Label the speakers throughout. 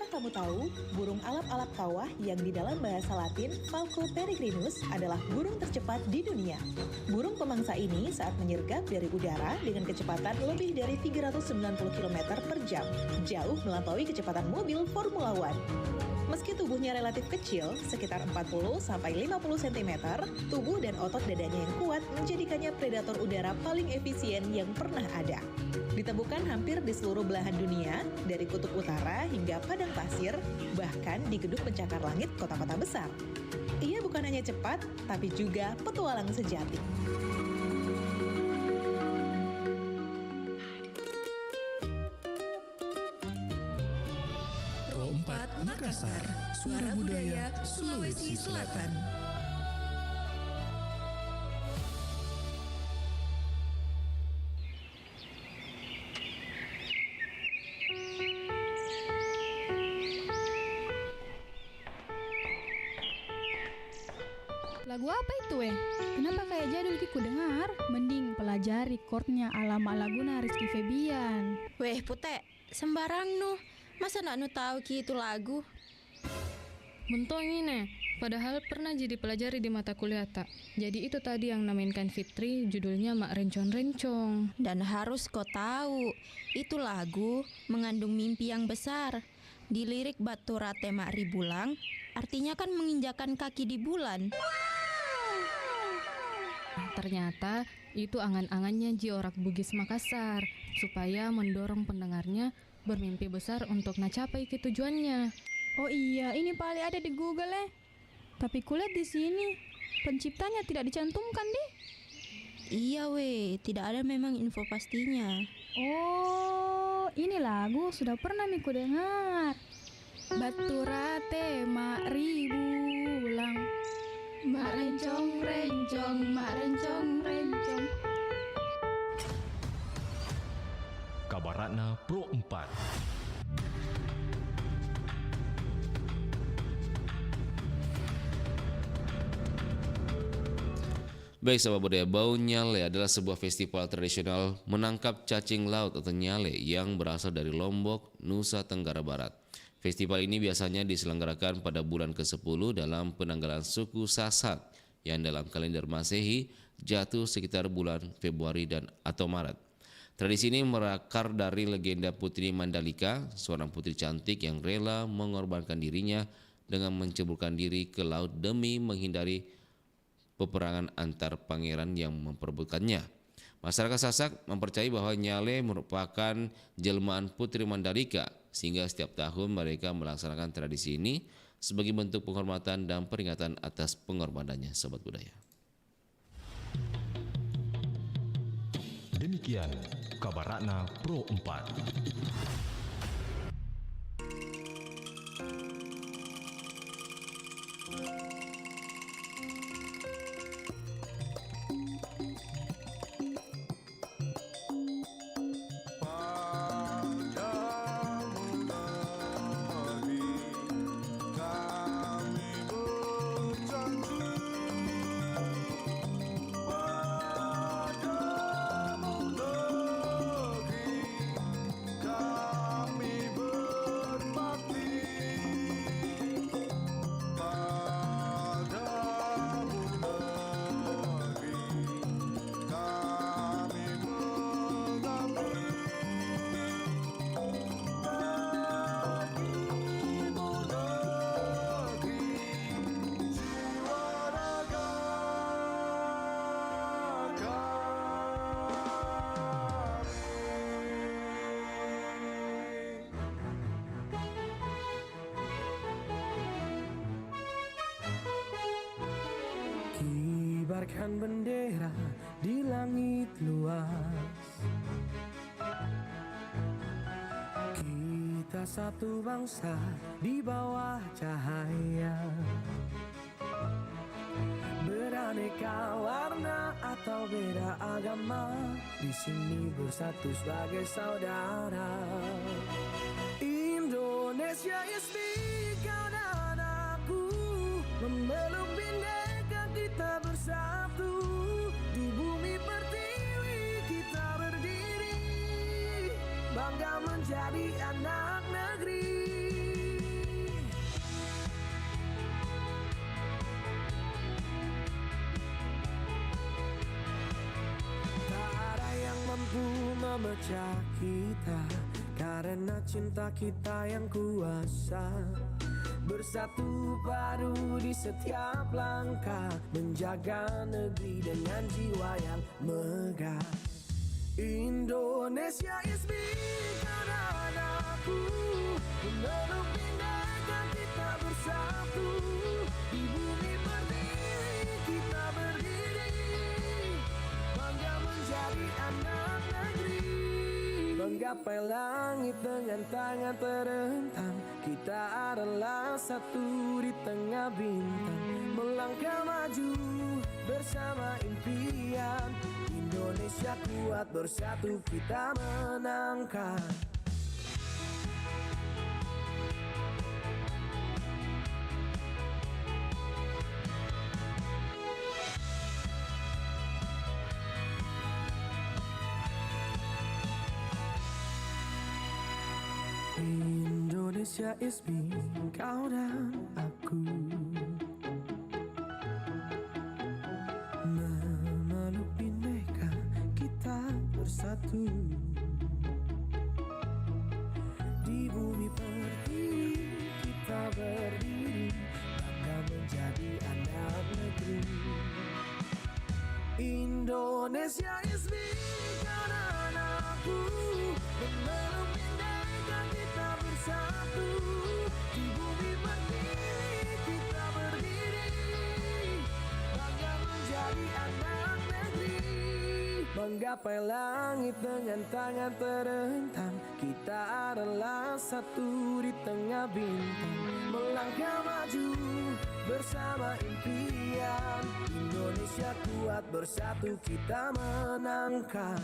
Speaker 1: Apakah kamu tahu, burung alap-alap kawah yang di dalam bahasa Latin Falco peregrinus adalah burung tercepat di dunia. Burung pemangsa ini saat menyergap dari udara dengan kecepatan lebih dari 390 km per jam, jauh melampaui kecepatan mobil Formula One. Meski tubuhnya relatif kecil, sekitar 40-50 cm, tubuh dan otot dadanya yang kuat menjadikannya predator udara paling efisien yang pernah ada. Ditemukan hampir di seluruh belahan dunia, dari kutub utara hingga padang pasir, bahkan di gedung pencakar langit kota-kota besar. Ia bukan hanya cepat, tapi juga petualang sejati.
Speaker 2: Pro 4 Makassar, Suara Budaya Sulawesi Selatan.
Speaker 3: Lagu apa itu, Kenapa kayak jadul ki ku dengar? Mending pelajari chordnya ala Laguna Rizky Febian.
Speaker 4: Weh, Pute, sembarang nu. Masa nak nu tahu ki itu lagu?
Speaker 5: Mentong ini, padahal pernah jadi pelajari di mata kuliah tak. Jadi itu tadi yang namainkan Fitri, judulnya Mak Rencong-Rencong.
Speaker 4: Dan harus kau tahu, itu lagu mengandung mimpi yang besar. Di lirik Batu Rate Mak Ribulang, artinya kan menginjakan kaki di bulan.
Speaker 5: Ternyata itu angan-angannya Ji Orak Bugis Makassar, supaya mendorong pendengarnya bermimpi besar untuk nacapai ke tujuannya.
Speaker 3: Oh iya, ini paling ada di Google, Tapi kulihat di sini, penciptanya tidak dicantumkan, deh.
Speaker 4: Iya weh, tidak ada memang info pastinya.
Speaker 3: Oh, ini lagu sudah pernah ku dengar. Batu Rate Mak Ribulang, Mak Rencong-Rencong, Mak Rencong-Rencong.
Speaker 2: Kabaratna Pro 4.
Speaker 6: Baik sahabat budaya, Bau Nyale adalah sebuah festival tradisional menangkap cacing laut atau nyale yang berasal dari Lombok, Nusa Tenggara Barat. Festival ini biasanya diselenggarakan pada bulan ke-10 dalam penanggalan suku Sasak yang dalam kalender Masehi jatuh sekitar bulan Februari dan atau Maret. Tradisi ini merakar dari legenda Putri Mandalika, seorang putri cantik yang rela mengorbankan dirinya dengan menceburkan diri ke laut demi menghindari peperangan antar pangeran yang memperebutkannya. Masyarakat Sasak mempercayai bahwa Nyale merupakan jelmaan Putri Mandalika, sehingga setiap tahun mereka melaksanakan tradisi ini sebagai bentuk penghormatan dan peringatan atas pengorbanannya, sobat budaya.
Speaker 2: Demikian Kabaratna Pro 4.
Speaker 7: Kibarkan bendera di langit luas, kita satu bangsa di bawah cahaya. Beraneka warna atau beda agama, di sini bersatu sebagai saudara. Indonesia is big, kau dan aku memeluk bindeka kita bersatu. Di bumi pertiwi kita berdiri, bangga menjadi anak negeri. memecah kita karena cinta kita yang kuasa. Bersatu padu di setiap langkah, menjaga negeri dengan jiwa yang megah. Indonesia is big, anak-anakku, memeluk bineka kita bersatu. Di bumi berdiri kita berdiri, bangga menjadi anak negeri. Menggapai langit dengan tangan terentang, kita adalah satu di tengah bintang. Melangkah maju bersama impian, Indonesia kuat bersatu kita menangkan. Indonesia is me, kau dan aku, memeluk bineka kita bersatu. Di bumi pertiwi kita berdiri, bangga menjadi anak negeri. Indonesia is me, kau dan aku, memeluk bineka kita bersatu. Di bumi pertiwi kita berdiri, bangga menjadi anak negeri. Menggapai langit dengan tangan terentang, kita adalah satu di tengah bintang. Melangkah maju bersama impian, Indonesia kuat bersatu kita menangkan.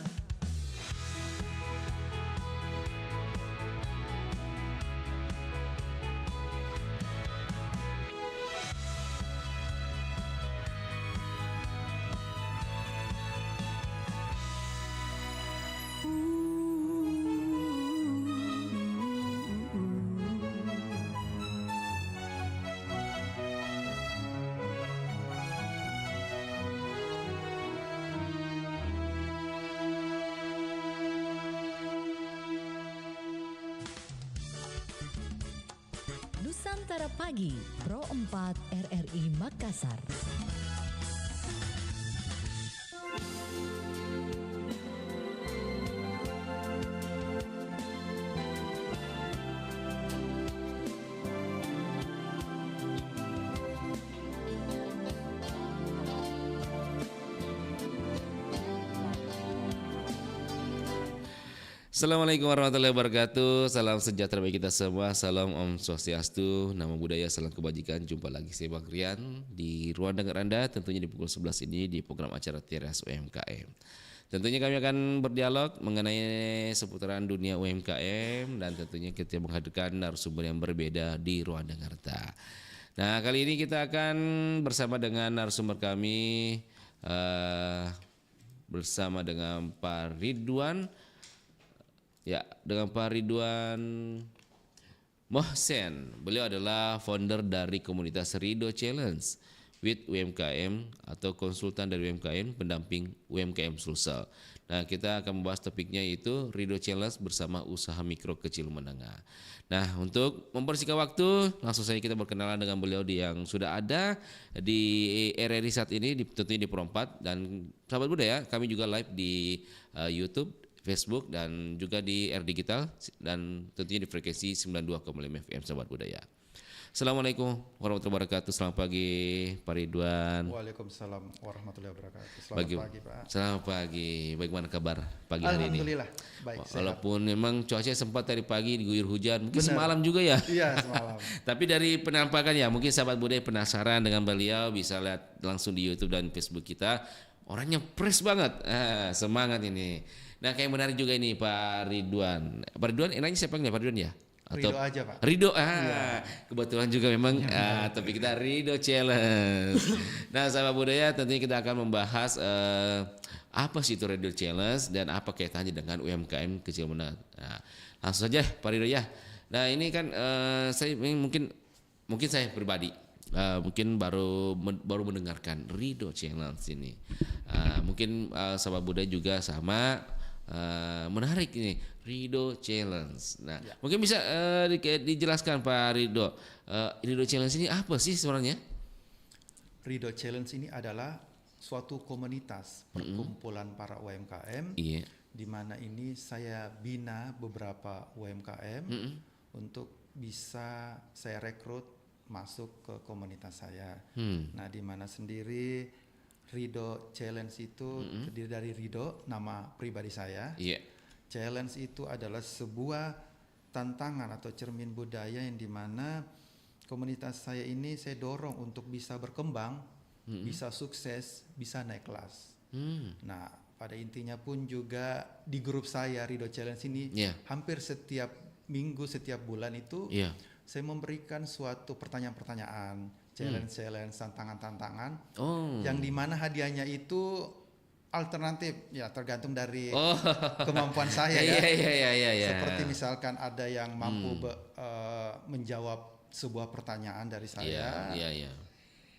Speaker 8: Nusantara Pagi, Pro 4 RRI Makassar.
Speaker 6: Assalamualaikum warahmatullahi wabarakatuh. Salam sejahtera bagi kita semua. Salam Om Swastiastu, nama budaya, salam kebajikan. Jumpa lagi saya Bang Rian di ruang dengar Anda, tentunya di pukul 11 ini di program acara Teras UMKM. Tentunya kami akan berdialog mengenai seputaran dunia UMKM dan tentunya kita menghadirkan narasumber yang berbeda di ruang dengar kita. Nah, kali ini kita akan bersama dengan narasumber kami bersama dengan Pak Ridwan. Ya, dengan Pak Ridwan Mohsen. Beliau adalah founder dari komunitas Ridho Challenge with UMKM atau konsultan dari UMKM, pendamping UMKM Sulsel. Nah, kita akan membahas topiknya itu Ridho Challenge bersama usaha mikro kecil menengah. Nah, untuk mempersingkat waktu, langsung saja kita berkenalan dengan beliau yang sudah ada di RRI saat ini, tentunya di Pro 4. Dan sahabat budaya, kami juga live di YouTube, Facebook dan juga di R Digital dan tentunya di frekuensi 92,5 FM sahabat budaya. Assalamualaikum warahmatullahi wabarakatuh. Selamat pagi Pak Ridwan.
Speaker 9: Waalaikumsalam warahmatullahi wabarakatuh. Selamat pagi Pak.
Speaker 6: Selamat pagi. Bagaimana kabar pagi hari ini?
Speaker 9: Alhamdulillah baik.
Speaker 6: Walaupun memang cuaca sempat tadi pagi diguyur hujan, mungkin semalam juga ya.
Speaker 9: Iya semalam.
Speaker 6: Tapi dari penampakan ya, mungkin sahabat budaya penasaran dengan beliau, bisa lihat langsung di YouTube dan Facebook kita. Orangnya fresh banget, semangat ini. Nah, kayak menarik juga ini Pak Ridwan. Pak Ridwan, enaknya siapa nih Pak Ridwan ya?
Speaker 9: Atau Ridho aja Pak.
Speaker 6: Ridho, kebetulan juga memang topik kita Ridho Challenge. Nah, sahabat budaya, tentunya kita akan membahas apa sih itu Ridho Challenge dan apa kaitannya dengan UMKM kecil menengah. Nah, langsung saja Pak Ridho ya. Nah, ini kan saya mungkin saya pribadi mungkin baru mendengarkan Ridho Challenge ini. Mungkin sahabat budaya juga sama. menarik ini, Ridho Challenge. Nah, mungkin bisa dijelaskan Pak Ridho, Ridho Challenge ini apa sih sebenarnya?
Speaker 9: Ridho Challenge ini adalah suatu komunitas perkumpulan para UMKM, di mana ini saya bina beberapa UMKM untuk bisa saya rekrut masuk ke komunitas saya. Nah, di mana sendiri Ridho Challenge itu terdiri dari Ridho, nama pribadi saya. Challenge itu adalah sebuah tantangan atau cermin budaya yang dimana komunitas saya ini saya dorong untuk bisa berkembang, bisa sukses, bisa naik kelas. Nah, pada intinya pun juga di grup saya Ridho Challenge ini hampir setiap minggu, setiap bulan itu saya memberikan suatu pertanyaan-pertanyaan, challenge-challenge, tantangan-tantangan, yang dimana hadiahnya itu alternatif, ya tergantung dari kemampuan saya ya. Seperti misalkan ada yang mampu menjawab sebuah pertanyaan dari saya,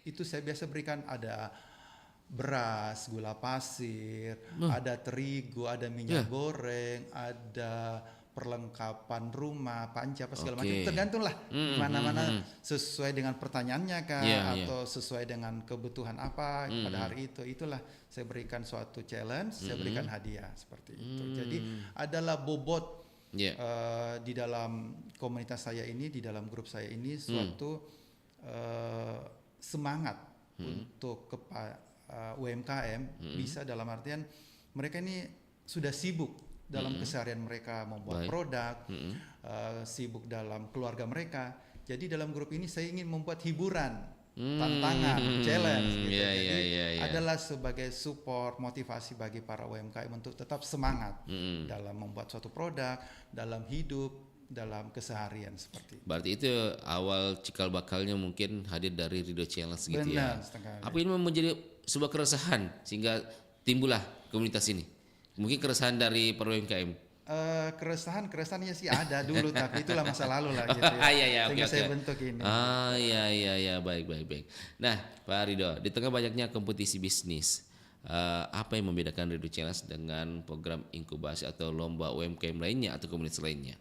Speaker 9: itu saya biasa berikan ada beras, gula pasir, ada terigu, ada minyak goreng, ada perlengkapan rumah, panci apa segala macam, tergantung lah mana-mana sesuai dengan pertanyaannya kan, atau sesuai dengan kebutuhan apa pada hari itu. Itulah saya berikan suatu challenge, saya berikan hadiah seperti itu. Jadi adalah bobot di dalam komunitas saya ini, di dalam grup saya ini suatu semangat untuk UMKM bisa dalam artian mereka ini sudah sibuk dalam keseharian mereka membuat produk, sibuk dalam keluarga mereka. Jadi dalam grup ini saya ingin membuat hiburan, tantangan, challenge gitu. Jadi adalah sebagai support, motivasi bagi para UMKM untuk tetap semangat dalam membuat suatu produk, dalam hidup, dalam keseharian seperti itu.
Speaker 6: Berarti itu awal cikal bakalnya mungkin hadir dari Ridho Challenge gitu.
Speaker 9: Benar,
Speaker 6: Apa ini menjadi sebuah keresahan sehingga timbullah komunitas ini? Mungkin keresahan dari para UMKM.
Speaker 9: Keresahannya sih ada dulu, tapi itulah masa lalu lah gitu ya. Sehingga saya bentuk ini.
Speaker 6: Baik. Nah, Pak Ridho, di tengah banyaknya kompetisi bisnis, apa yang membedakan Ridho Challenge dengan program inkubasi atau lomba UMKM lainnya atau komunitas lainnya?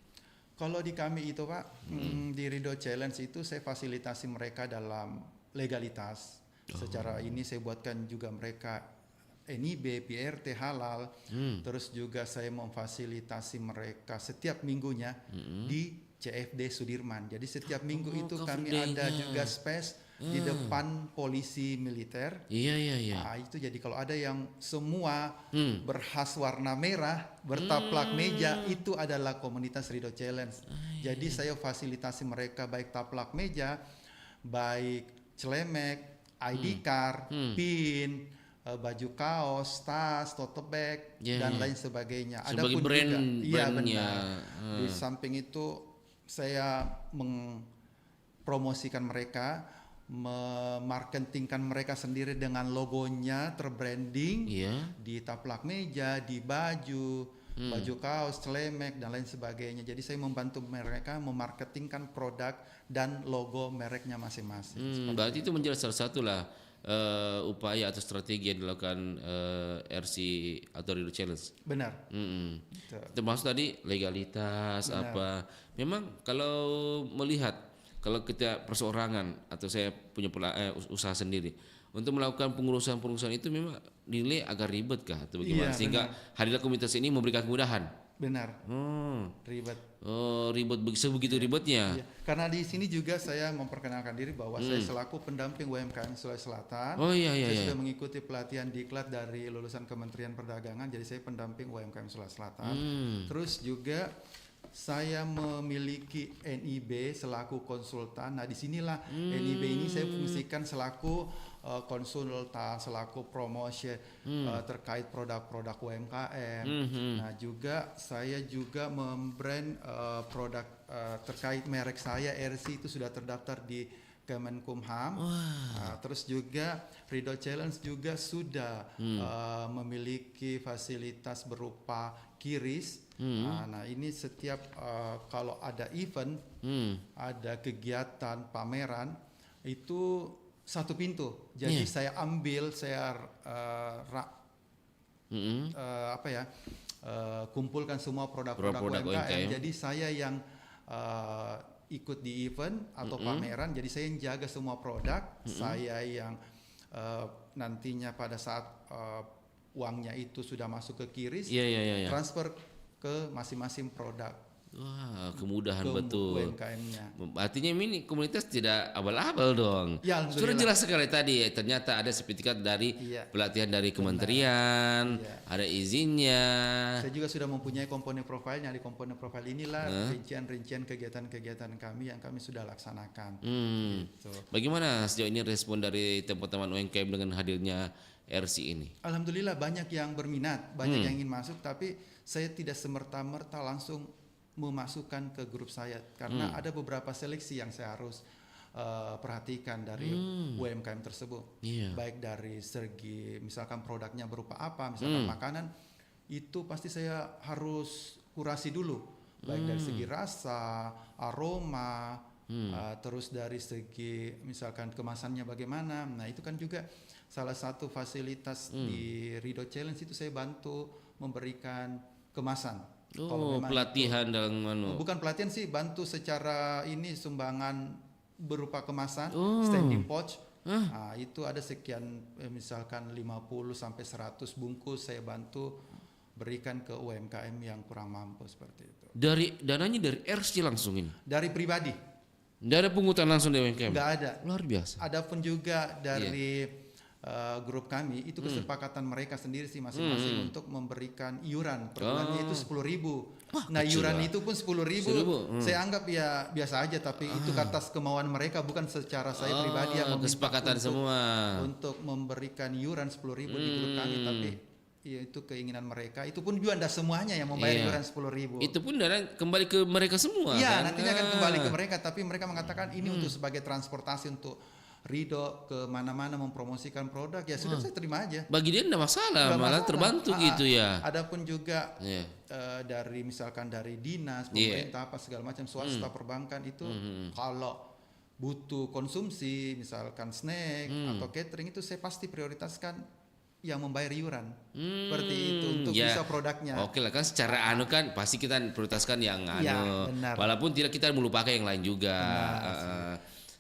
Speaker 9: Kalau di kami itu Pak, di Ridho Challenge itu saya fasilitasi mereka dalam legalitas. Secara ini saya buatkan juga mereka NIB, PRT halal, terus juga saya memfasilitasi mereka setiap minggunya di CFD Sudirman. Jadi setiap minggu itu kami ada juga space di depan polisi militer. Nah, itu jadi kalau ada yang semua berhas warna merah, bertaplak meja, itu adalah komunitas Ridho Challenge. Jadi saya fasilitasi mereka baik taplak meja, baik celemek, ID card, PIN, baju kaos, tas, tote bag, dan lain sebagainya.
Speaker 6: Sebagai
Speaker 9: Adapun
Speaker 6: brand,
Speaker 9: juga, benar. Di samping itu saya mempromosikan mereka, memarketingkan mereka sendiri dengan logonya terbranding di taplak meja, di baju kaos, celemek, dan lain sebagainya. Jadi saya membantu mereka memarketingkan produk dan logo mereknya masing-masing.
Speaker 6: Berarti itu menjadi salah satu lah upaya atau strategi yang dilakukan RC atau Ridho Challenge.
Speaker 9: Benar.
Speaker 6: Termasuk tadi legalitas. Benar. Apa. Memang kalau melihat, kalau kita perseorangan atau saya punya usaha sendiri untuk melakukan pengurusan itu memang dinilai agak ribet kah atau bagaimana? Sehingga hadirlah komunitas ini memberikan kemudahan.
Speaker 9: Benar. Ribet.
Speaker 6: Ribet sebegitu ribetnya.
Speaker 9: Karena di sini juga saya memperkenalkan diri bahwa saya selaku pendamping UMKM Sulawesi Selatan. Saya sudah mengikuti pelatihan diklat dari lulusan Kementerian Perdagangan. Jadi saya pendamping UMKM Sulawesi Selatan. Terus juga saya memiliki NIB selaku konsultan. Nah, disinilah NIB ini saya fungsikan selaku konsultan, selaku promosi terkait produk-produk UMKM. Nah, juga saya juga membrand produk terkait merek saya RC itu sudah terdaftar di Kemenkumham. Terus juga Ridho Challenge juga sudah memiliki fasilitas berupa QRIS. Nah, ini setiap kalau ada event, ada kegiatan pameran, itu satu pintu. Jadi saya ambil, saya kumpulkan semua produk-produk UMKM. Jadi saya yang ikut di event atau pameran, jadi saya yang jaga semua produk, saya yang nantinya pada saat uangnya itu sudah masuk ke QRIS, transfer ke masing-masing produk.
Speaker 6: Wah, kemudahan betul.
Speaker 9: UMKM-nya.
Speaker 6: Artinya ini komunitas tidak abal-abal dong.
Speaker 9: Ya,
Speaker 6: sudah jelas sekali tadi. Ternyata ada sertifikat dari pelatihan dari kementerian, ada izinnya.
Speaker 9: Saya juga sudah mempunyai komponen profilnya. Di komponen profil inilah rincian-rincian kegiatan-kegiatan kami yang kami sudah laksanakan. Gitu.
Speaker 6: Bagaimana sejauh ini respon dari teman-teman UMKM dengan hadirnya RC ini?
Speaker 9: Alhamdulillah banyak yang berminat, banyak yang ingin masuk, tapi saya tidak semerta-merta langsung memasukkan ke grup saya karena ada beberapa seleksi yang saya harus perhatikan dari UMKM tersebut, baik dari segi misalkan produknya berupa apa, misalkan makanan, itu pasti saya harus kurasi dulu, baik dari segi rasa, aroma, terus dari segi misalkan kemasannya bagaimana. Nah itu kan juga salah satu fasilitas di Ridho Challenge, itu saya bantu memberikan kemasan.
Speaker 6: Pelatihan dalam
Speaker 9: bukan pelatihan sih, bantu secara ini sumbangan berupa kemasan, standing pouch. Nah, itu ada sekian misalkan 50 sampai 100 bungkus saya bantu berikan ke UMKM yang kurang mampu seperti itu.
Speaker 6: Dari dananya dari RC langsung ini?
Speaker 9: Dari pribadi.
Speaker 6: Tidak ada pungutan langsung dari UMKM?
Speaker 9: Enggak ada.
Speaker 6: Luar biasa.
Speaker 9: Ada pun juga dari grup kami itu kesepakatan mereka sendiri sih masing-masing untuk memberikan iuran per bulannya itu 10.000. Nah iuran itu pun 10.000 saya anggap ya biasa aja, tapi itu atas kemauan mereka, bukan secara saya pribadi yang
Speaker 6: kesepakatan semua
Speaker 9: untuk memberikan iuran 10.000 di grup kami, tapi ya itu keinginan mereka. Itu pun juga tidak semuanya yang membayar iuran 10.000.
Speaker 6: Itu pun dana kembali ke mereka semua.
Speaker 9: Iya, nantinya akan kembali ke mereka, tapi mereka mengatakan ini untuk sebagai transportasi untuk Ridho ke mana-mana mempromosikan produk, ya sudah saya terima aja.
Speaker 6: Bagi dia tidak masalah, malah terbantu gitu ya.
Speaker 9: Adapun juga dari misalkan dari dinas, pemerintah apa segala macam, swasta, perbankan itu kalau butuh konsumsi misalkan snack atau catering, itu saya pasti prioritaskan yang membayar iuran seperti itu untuk bisa produknya.
Speaker 6: Oke lah, kan secara kan pasti kita prioritaskan yang walaupun tidak kita melupakan yang lain juga.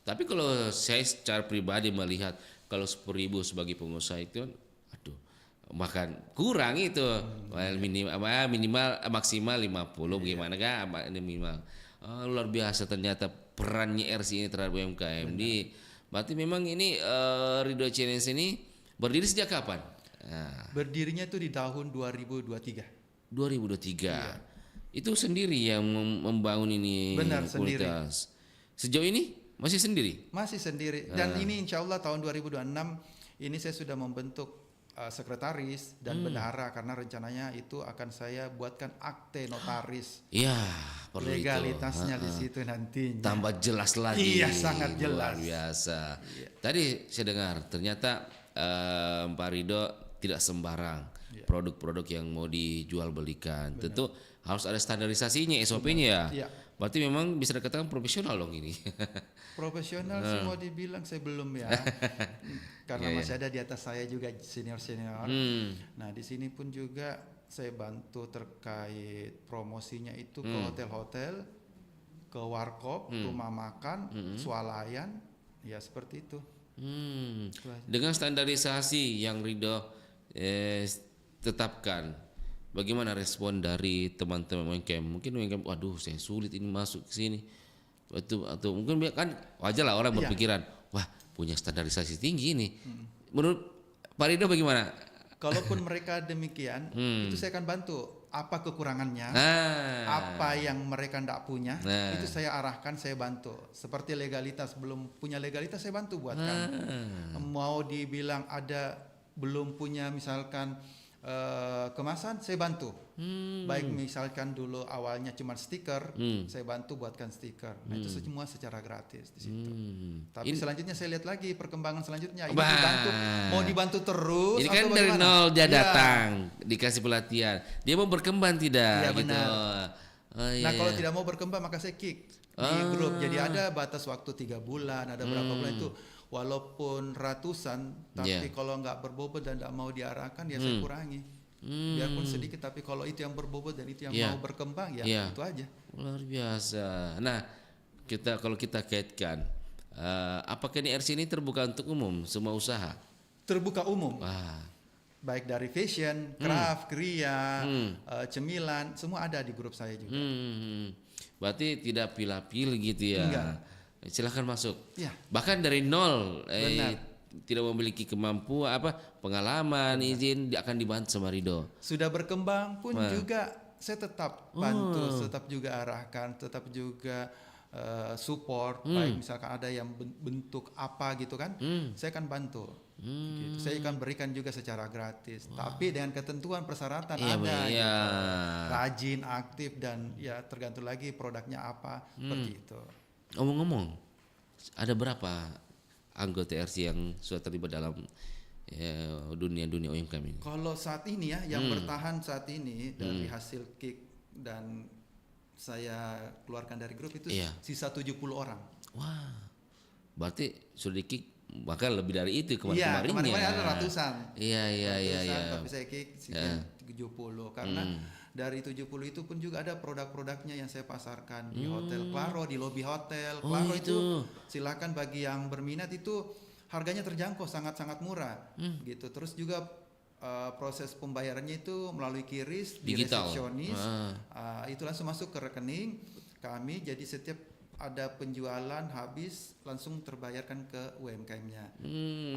Speaker 6: Tapi kalau saya secara pribadi melihat kalau 10.000 sebagai pengusaha itu, aduh, makan kurang itu. Minimal maksimal 50 bagaimana kan minimal. Luar biasa ternyata perannya RC ini terhadap UMKM. Berarti memang ini Ridho Challenge ini berdiri sejak kapan?
Speaker 9: Berdirinya itu di tahun 2023.
Speaker 6: 2023. Itu sendiri yang membangun ini.
Speaker 9: Benar,
Speaker 6: komunitas. Sejauh ini masih sendiri?
Speaker 9: Masih sendiri. Dan ini insya Allah tahun 2026 ini saya sudah membentuk sekretaris dan bendahara, karena rencananya itu akan saya buatkan akte notaris.
Speaker 6: Iya,
Speaker 9: legalitasnya di situ nantinya.
Speaker 6: Tambah jelas lagi.
Speaker 9: Iya, sangat jelas.
Speaker 6: Luar biasa. Tadi saya dengar ternyata Pak Ridho tidak sembarang produk-produk yang mau dijual belikan. Tentu harus ada standarisasinya, SOP-nya ya. Berarti memang bisa dikatakan profesional dong ini.
Speaker 9: Profesional sih mau dibilang saya belum ya. Karena masih ada di atas saya juga senior-senior. Nah, di sini pun juga saya bantu terkait promosinya itu ke hotel-hotel, ke warkop, rumah makan, swalayan, ya seperti itu.
Speaker 6: Dengan standarisasi yang Ridho tetapkan, bagaimana respon dari teman-teman UMKM? Mungkin UMKM, waduh saya sulit ini masuk ke sini. Atau mungkin kan wajar lah orang berpikiran, wah punya standarisasi tinggi ini. Menurut Pak Ridho bagaimana?
Speaker 9: Kalaupun mereka demikian, itu saya akan bantu. Apa kekurangannya, apa yang mereka tidak punya, itu saya arahkan, saya bantu. Seperti legalitas, belum punya legalitas saya bantu buatkan. Mau dibilang ada belum punya misalkan kemasan, saya bantu. Baik misalkan dulu awalnya cuma stiker, saya bantu buatkan stiker. Nah itu semua secara gratis di situ. Tapi selanjutnya saya lihat lagi perkembangan selanjutnya. Ini dibantu, mau dibantu terus.
Speaker 6: Ini kan
Speaker 9: atau
Speaker 6: dari
Speaker 9: bagaimana?
Speaker 6: nol dia datang, dikasih pelatihan. Dia mau berkembang tidak?
Speaker 9: Ya,
Speaker 6: gitu.
Speaker 9: Nah kalau tidak mau berkembang maka saya kick di grup. Jadi ada batas waktu 3 bulan, ada berapa bulan itu. Walaupun ratusan, tapi kalau nggak berbobot dan nggak mau diarahkan, ya saya kurangi. Biarpun sedikit, tapi kalau itu yang berbobot dan itu yang mau berkembang ya itu aja.
Speaker 6: Luar biasa. Nah, kalau kita kaitkan, apakah ini RC ini terbuka untuk umum, semua usaha?
Speaker 9: Terbuka umum. Baik dari fashion, craft, kria, cemilan, semua ada di grup saya juga.
Speaker 6: Berarti tidak pilih-pilih gitu ya?
Speaker 9: Enggak.
Speaker 6: Silahkan masuk.
Speaker 9: Ya.
Speaker 6: Bahkan dari nol, tidak memiliki kemampuan pengalaman, izin akan dibantu sama Ridho.
Speaker 9: Sudah berkembang pun juga saya tetap bantu, tetap juga arahkan, tetap juga support. Baik misalkan ada yang bentuk apa gitu kan, saya akan bantu. Gitu. Saya akan berikan juga secara gratis, tapi dengan ketentuan persyaratan ada. Gitu. Rajin, aktif, dan ya tergantung lagi produknya apa, seperti itu.
Speaker 6: Ngomong-ngomong, ada berapa anggota RC yang sudah terlibat dalam dunia UMKM ini?
Speaker 9: Kalau saat ini ya, yang bertahan saat ini dari hasil kick dan saya keluarkan dari grup itu sisa 70 orang.
Speaker 6: Wah, berarti sudah di kick bahkan lebih dari itu kemarin-kemarinnya.
Speaker 9: Iya, kemarin ada ratusan.
Speaker 6: Iya.
Speaker 9: Tapi saya kick sisa 70 karena dari 70 itu pun juga ada produk-produknya yang saya pasarkan di Hotel Claro, di lobi hotel. Claro itu silakan bagi yang berminat, itu harganya terjangkau, sangat-sangat murah gitu. Terus juga proses pembayarannya itu melalui QRIS di resepsionis. Itu langsung masuk ke rekening kami, jadi setiap ada penjualan habis langsung terbayarkan ke UMKM-nya.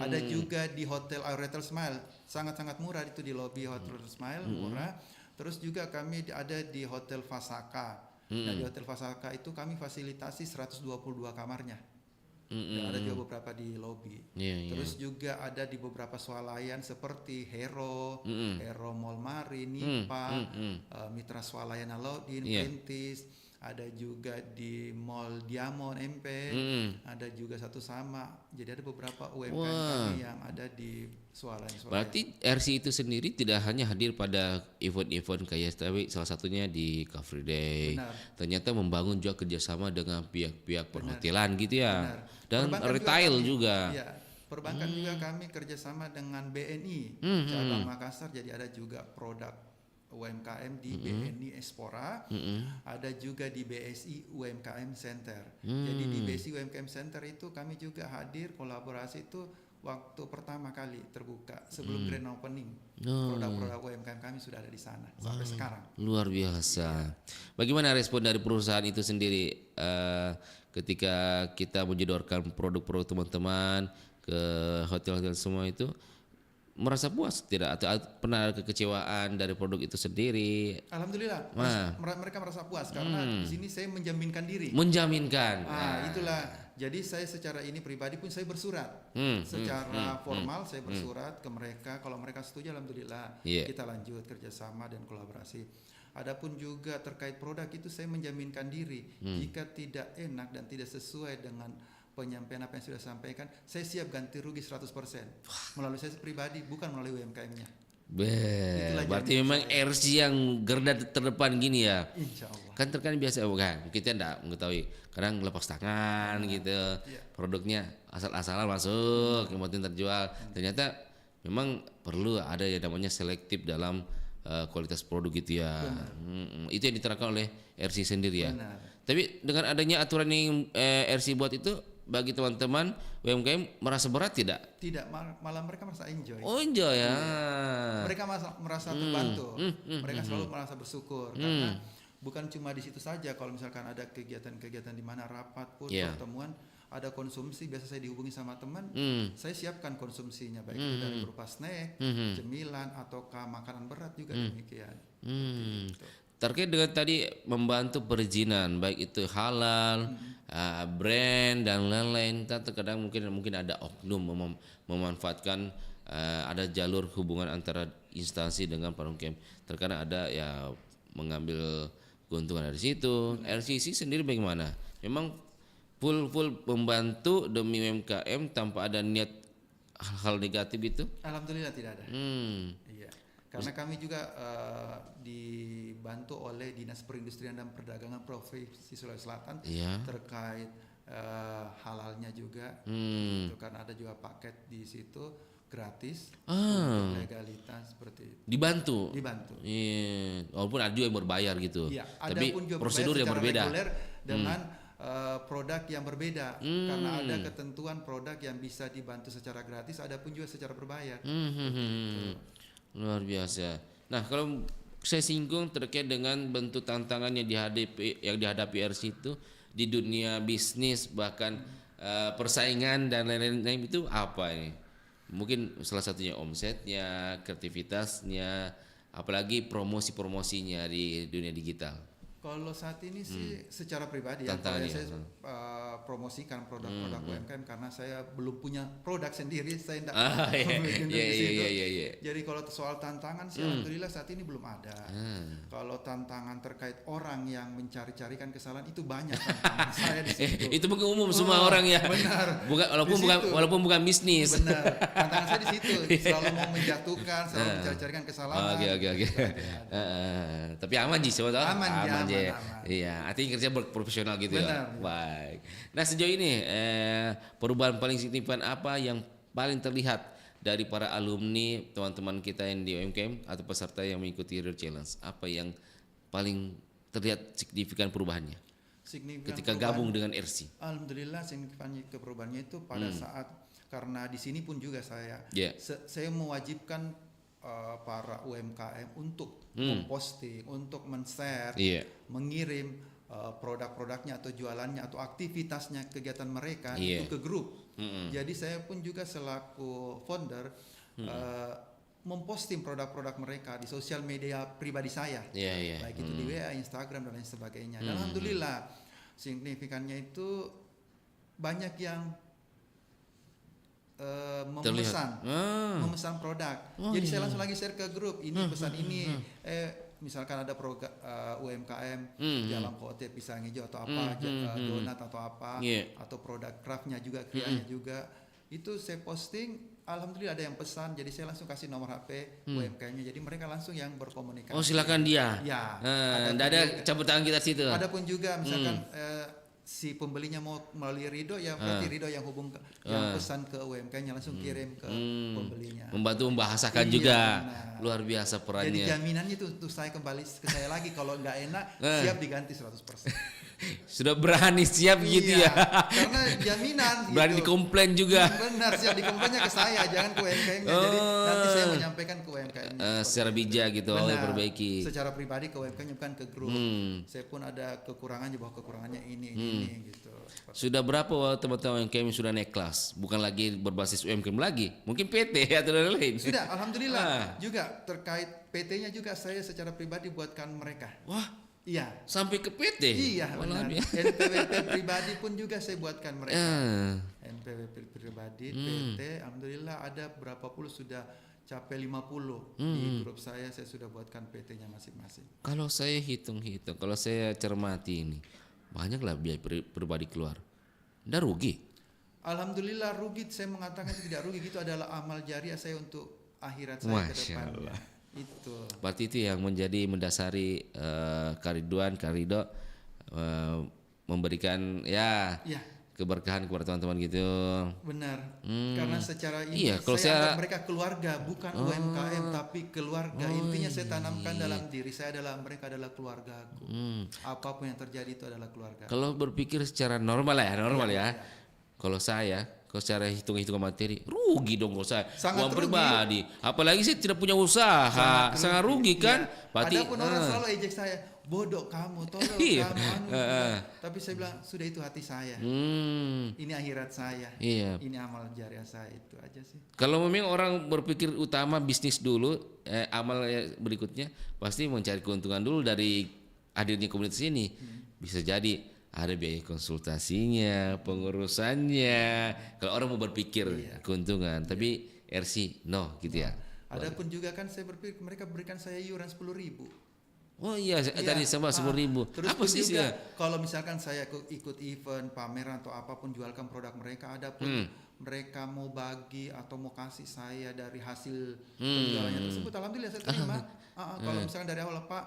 Speaker 9: Ada juga di Hotel Aerotel Smile, sangat-sangat murah itu di lobi Hotel Smile, murah. Terus juga kami ada di Hotel Fasaka. Nah, di Hotel Fasaka itu kami fasilitasi 122 kamarnya. Dan ada juga beberapa di lobi. Terus juga ada di beberapa swalayan seperti Hero Mall Mari, Nipa, Mitra Swalayan Alaudin, Perintis. Ada juga di Mall Diamond MP, ada juga Satu Sama. Jadi ada beberapa UMKM kami yang ada di swalayan.
Speaker 6: Berarti RC itu sendiri tidak hanya hadir pada event-event kayak tapi salah satunya di Car Free Day. Ternyata membangun juga kerjasama dengan pihak-pihak perhotelan gitu ya. Dan retail juga.
Speaker 9: Iya, perbankan juga kami kerjasama dengan BNI cabang Makassar. Jadi ada juga produk UMKM di BNI Espora, ada juga di BSI UMKM Center. Jadi di BSI UMKM Center itu kami juga hadir, kolaborasi itu waktu pertama kali terbuka sebelum grand opening. Produk-produk UMKM kami sudah ada di sana sampai sekarang.
Speaker 6: Luar biasa. Bagaimana respon dari perusahaan itu sendiri ketika kita menyodorkan produk-produk teman-teman ke hotel-hotel semua itu? Merasa puas tidak atau pernah ada kekecewaan dari produk itu sendiri?
Speaker 9: Alhamdulillah, mereka merasa puas karena di sini saya menjaminkan diri. Itulah. Jadi saya secara ini pribadi pun saya bersurat secara formal, saya bersurat ke mereka. Kalau mereka setuju, alhamdulillah kita lanjut kerjasama dan kolaborasi. Adapun juga terkait produk itu saya menjaminkan diri. Jika tidak enak dan tidak sesuai dengan penyampaian apa yang sudah sampaikan, saya siap ganti rugi 100% melalui saya pribadi, bukan melalui UMKM-nya.
Speaker 6: Berarti memang RC yang garda terdepan gini ya.
Speaker 9: Insya Allah.
Speaker 6: Kan terkadang biasa bukan, kita tidak mengetahui, kadang lepas tangan gitu, produknya asal-asalan masuk, yang penting terjual. Ternyata memang perlu ada yang namanya selektif dalam kualitas produk gitu ya. Itu yang diterapkan oleh RC sendiri ya. Tapi dengan adanya aturan yang RC buat itu, bagi teman-teman UMKM merasa berat tidak?
Speaker 9: Tidak, malah mereka merasa enjoy.
Speaker 6: Oh, enjoy ya.
Speaker 9: Mereka merasa terbantu. Mereka selalu merasa bersyukur karena bukan cuma di situ saja. Kalau misalkan ada kegiatan-kegiatan di mana rapat pun pertemuan, ada konsumsi, biasa saya dihubungi sama teman, saya siapkan konsumsinya baik itu dari berupa snack, cemilan ataukah makanan berat juga demikian.
Speaker 6: Terkait dengan tadi membantu perizinan baik itu halal, brand dan lain-lain, terkadang mungkin ada oknum memanfaatkan ada jalur hubungan antara instansi dengan para UMKM. Terkadang ada ya mengambil keuntungan dari situ. RCC sendiri bagaimana? Memang full membantu demi UMKM tanpa ada niat hal-hal negatif itu?
Speaker 9: Alhamdulillah tidak ada. Iya. Karena kami juga dibantu oleh Dinas Perindustrian dan Perdagangan Provinsi Sulawesi Selatan terkait halalnya juga. Itu karena ada juga paket di situ gratis, untuk legalitas seperti itu.
Speaker 6: Dibantu.
Speaker 9: Iya,
Speaker 6: walaupun ada juga yang berbayar gitu.
Speaker 9: Iya,
Speaker 6: Tapi
Speaker 9: juga
Speaker 6: prosedur yang berbeda.
Speaker 9: Reguler dengan produk yang berbeda, karena ada ketentuan produk yang bisa dibantu secara gratis, ada pun juga secara berbayar.
Speaker 6: Luar biasa. Nah, kalau saya singgung terkait dengan bentuk tantangan yang dihadapi RC itu di dunia bisnis, bahkan persaingan dan lain-lain, itu apa ini? Mungkin salah satunya omsetnya, kreativitasnya, apalagi promosi-promosinya di dunia digital.
Speaker 9: Kalau saat ini sih secara pribadi ya, kalau saya promosikan produk-produk UMKM karena saya belum punya produk sendiri, saya tidak Jadi kalau soal tantangan sih alhamdulillah saat ini belum ada. Kalau tantangan terkait orang yang mencari-carikan kesalahan itu banyak tantangan saya di situ.
Speaker 6: Itu mungkin umum semua orang ya.
Speaker 9: Benar.
Speaker 6: Walaupun bukan bisnis.
Speaker 9: Benar. Tantangan saya di situ, selalu mau menjatuhkan, selalu mencari-carikan kesalahan.
Speaker 6: Oke. Tapi aman sih, sebetulnya.
Speaker 9: Aman.
Speaker 6: Iya, artinya kerja profesional gitu.
Speaker 9: Benar.
Speaker 6: Ya. Baik. Nah, sejauh ini perubahan paling signifikan apa yang paling terlihat dari para alumni, teman-teman kita yang di UMKM atau peserta yang mengikuti Real Challenge? Apa yang paling terlihat signifikan perubahannya? Ketika gabung dengan RC?
Speaker 9: Alhamdulillah signifikan perubahannya itu pada saat, karena di sini pun juga saya mewajibkan para UMKM untuk memposting, untuk men-share, mengirim produk-produknya atau jualannya atau aktivitasnya, kegiatan mereka itu ke grup. Jadi saya pun juga selaku founder memposting produk-produk mereka di sosial media pribadi saya, baik itu di WA, Instagram dan lain sebagainya. Dan alhamdulillah signifikannya itu banyak yang memesan produk. Jadi saya langsung lagi share ke grup, ini pesan ini, misalkan ada produk UMKM dalam kote pisang hijau atau apa, donat atau apa, atau produk craftnya juga, krianya juga, itu saya posting. Alhamdulillah ada yang pesan, jadi saya langsung kasih nomor HP UMKM-nya, jadi mereka langsung yang berkomunikasi.
Speaker 6: Silakan dia.
Speaker 9: Ya.
Speaker 6: Ada campur tangan kita situ.
Speaker 9: Ada pun juga misalkan si pembelinya mau melalui Ridho, ya berarti Ridho yang yang pesan ke UMKM-nya langsung kirim ke pembelinya.
Speaker 6: Membantu membahasakan juga. Benar. Luar biasa perannya.
Speaker 9: Jadi jaminannya itu untuk saya kembali ke saya lagi, kalau nggak enak siap diganti 100%.
Speaker 6: Sudah berani siap gitu ya.
Speaker 9: Karena jaminan
Speaker 6: berani dikomplain juga.
Speaker 9: Benar, siap dikomplainnya ke saya, jangan ke UMKM-nya. Jadi nanti saya menyampaikan ke UMKM-nya.
Speaker 6: Secara bijak gitu, perbaiki.
Speaker 9: Secara pribadi ke UMKM-nya, bukan ke grup. Saya pun ada kekurangannya, bahwa kekurangannya ini gitu.
Speaker 6: Sudah berapa teman-teman UMKM yang sudah naik kelas? Bukan lagi berbasis UMKM lagi, mungkin PT atau lain-lain.
Speaker 9: Sudah, alhamdulillah. Juga terkait PT-nya juga saya secara pribadi buatkan mereka.
Speaker 6: Wah.
Speaker 9: Iya.
Speaker 6: Sampai ke PT?
Speaker 9: Iya, benar. NPWP pribadi pun juga saya buatkan mereka. NPWP pribadi, PT, alhamdulillah ada berapa puluh, sudah capai 50 di grup saya sudah buatkan PT-nya masing-masing.
Speaker 6: Kalau saya hitung-hitung, kalau saya cermati ini, banyaklah biaya pribadi keluar. Nggak rugi?
Speaker 9: Alhamdulillah rugi, saya mengatakan tidak rugi, itu adalah amal jariah saya untuk akhirat saya ke depannya. Itu.
Speaker 6: Berarti itu yang menjadi mendasari Kak Ridho memberikan keberkahan kepada teman-teman gitu.
Speaker 9: Benar. Karena secara ini
Speaker 6: kalau
Speaker 9: saya anggap mereka keluarga, bukan UMKM tapi keluarga. Intinya saya tanamkan dalam diri saya mereka adalah keluargaku. Apapun yang terjadi itu adalah keluarga.
Speaker 6: Kalau berpikir secara normal ya. Kalau saya secara hitung-hitungan materi, rugi dong kalau saya uang pribadi. Apalagi saya tidak punya usaha, sangat rugi kan.
Speaker 9: Ada pun orang selalu ejek saya, bodoh kamu, tolong kamu. Tapi saya bilang, sudah itu hati saya. Ini akhirat saya. Ini amal jariah saya, itu aja sih.
Speaker 6: Kalau memang orang berpikir utama bisnis dulu, amal berikutnya pasti mencari keuntungan dulu dari hadirnya komunitas ini. Bisa jadi ada biaya konsultasinya, pengurusannya. Kalau orang mau berpikir keuntungan, tapi RC no gitu ya.
Speaker 9: Ada pun juga kan saya berpikir mereka berikan saya iuran 10.000.
Speaker 6: Oh iya, tadi sama 10.000.
Speaker 9: Terus
Speaker 6: apa sih
Speaker 9: juga kalau misalkan saya ikut event, pameran atau apapun, jualkan produk mereka, ada pun mereka mau bagi atau mau kasih saya dari hasil penjualannya tersebut, alhamdulillah saya terima. Kalau misalkan dari awal Pak,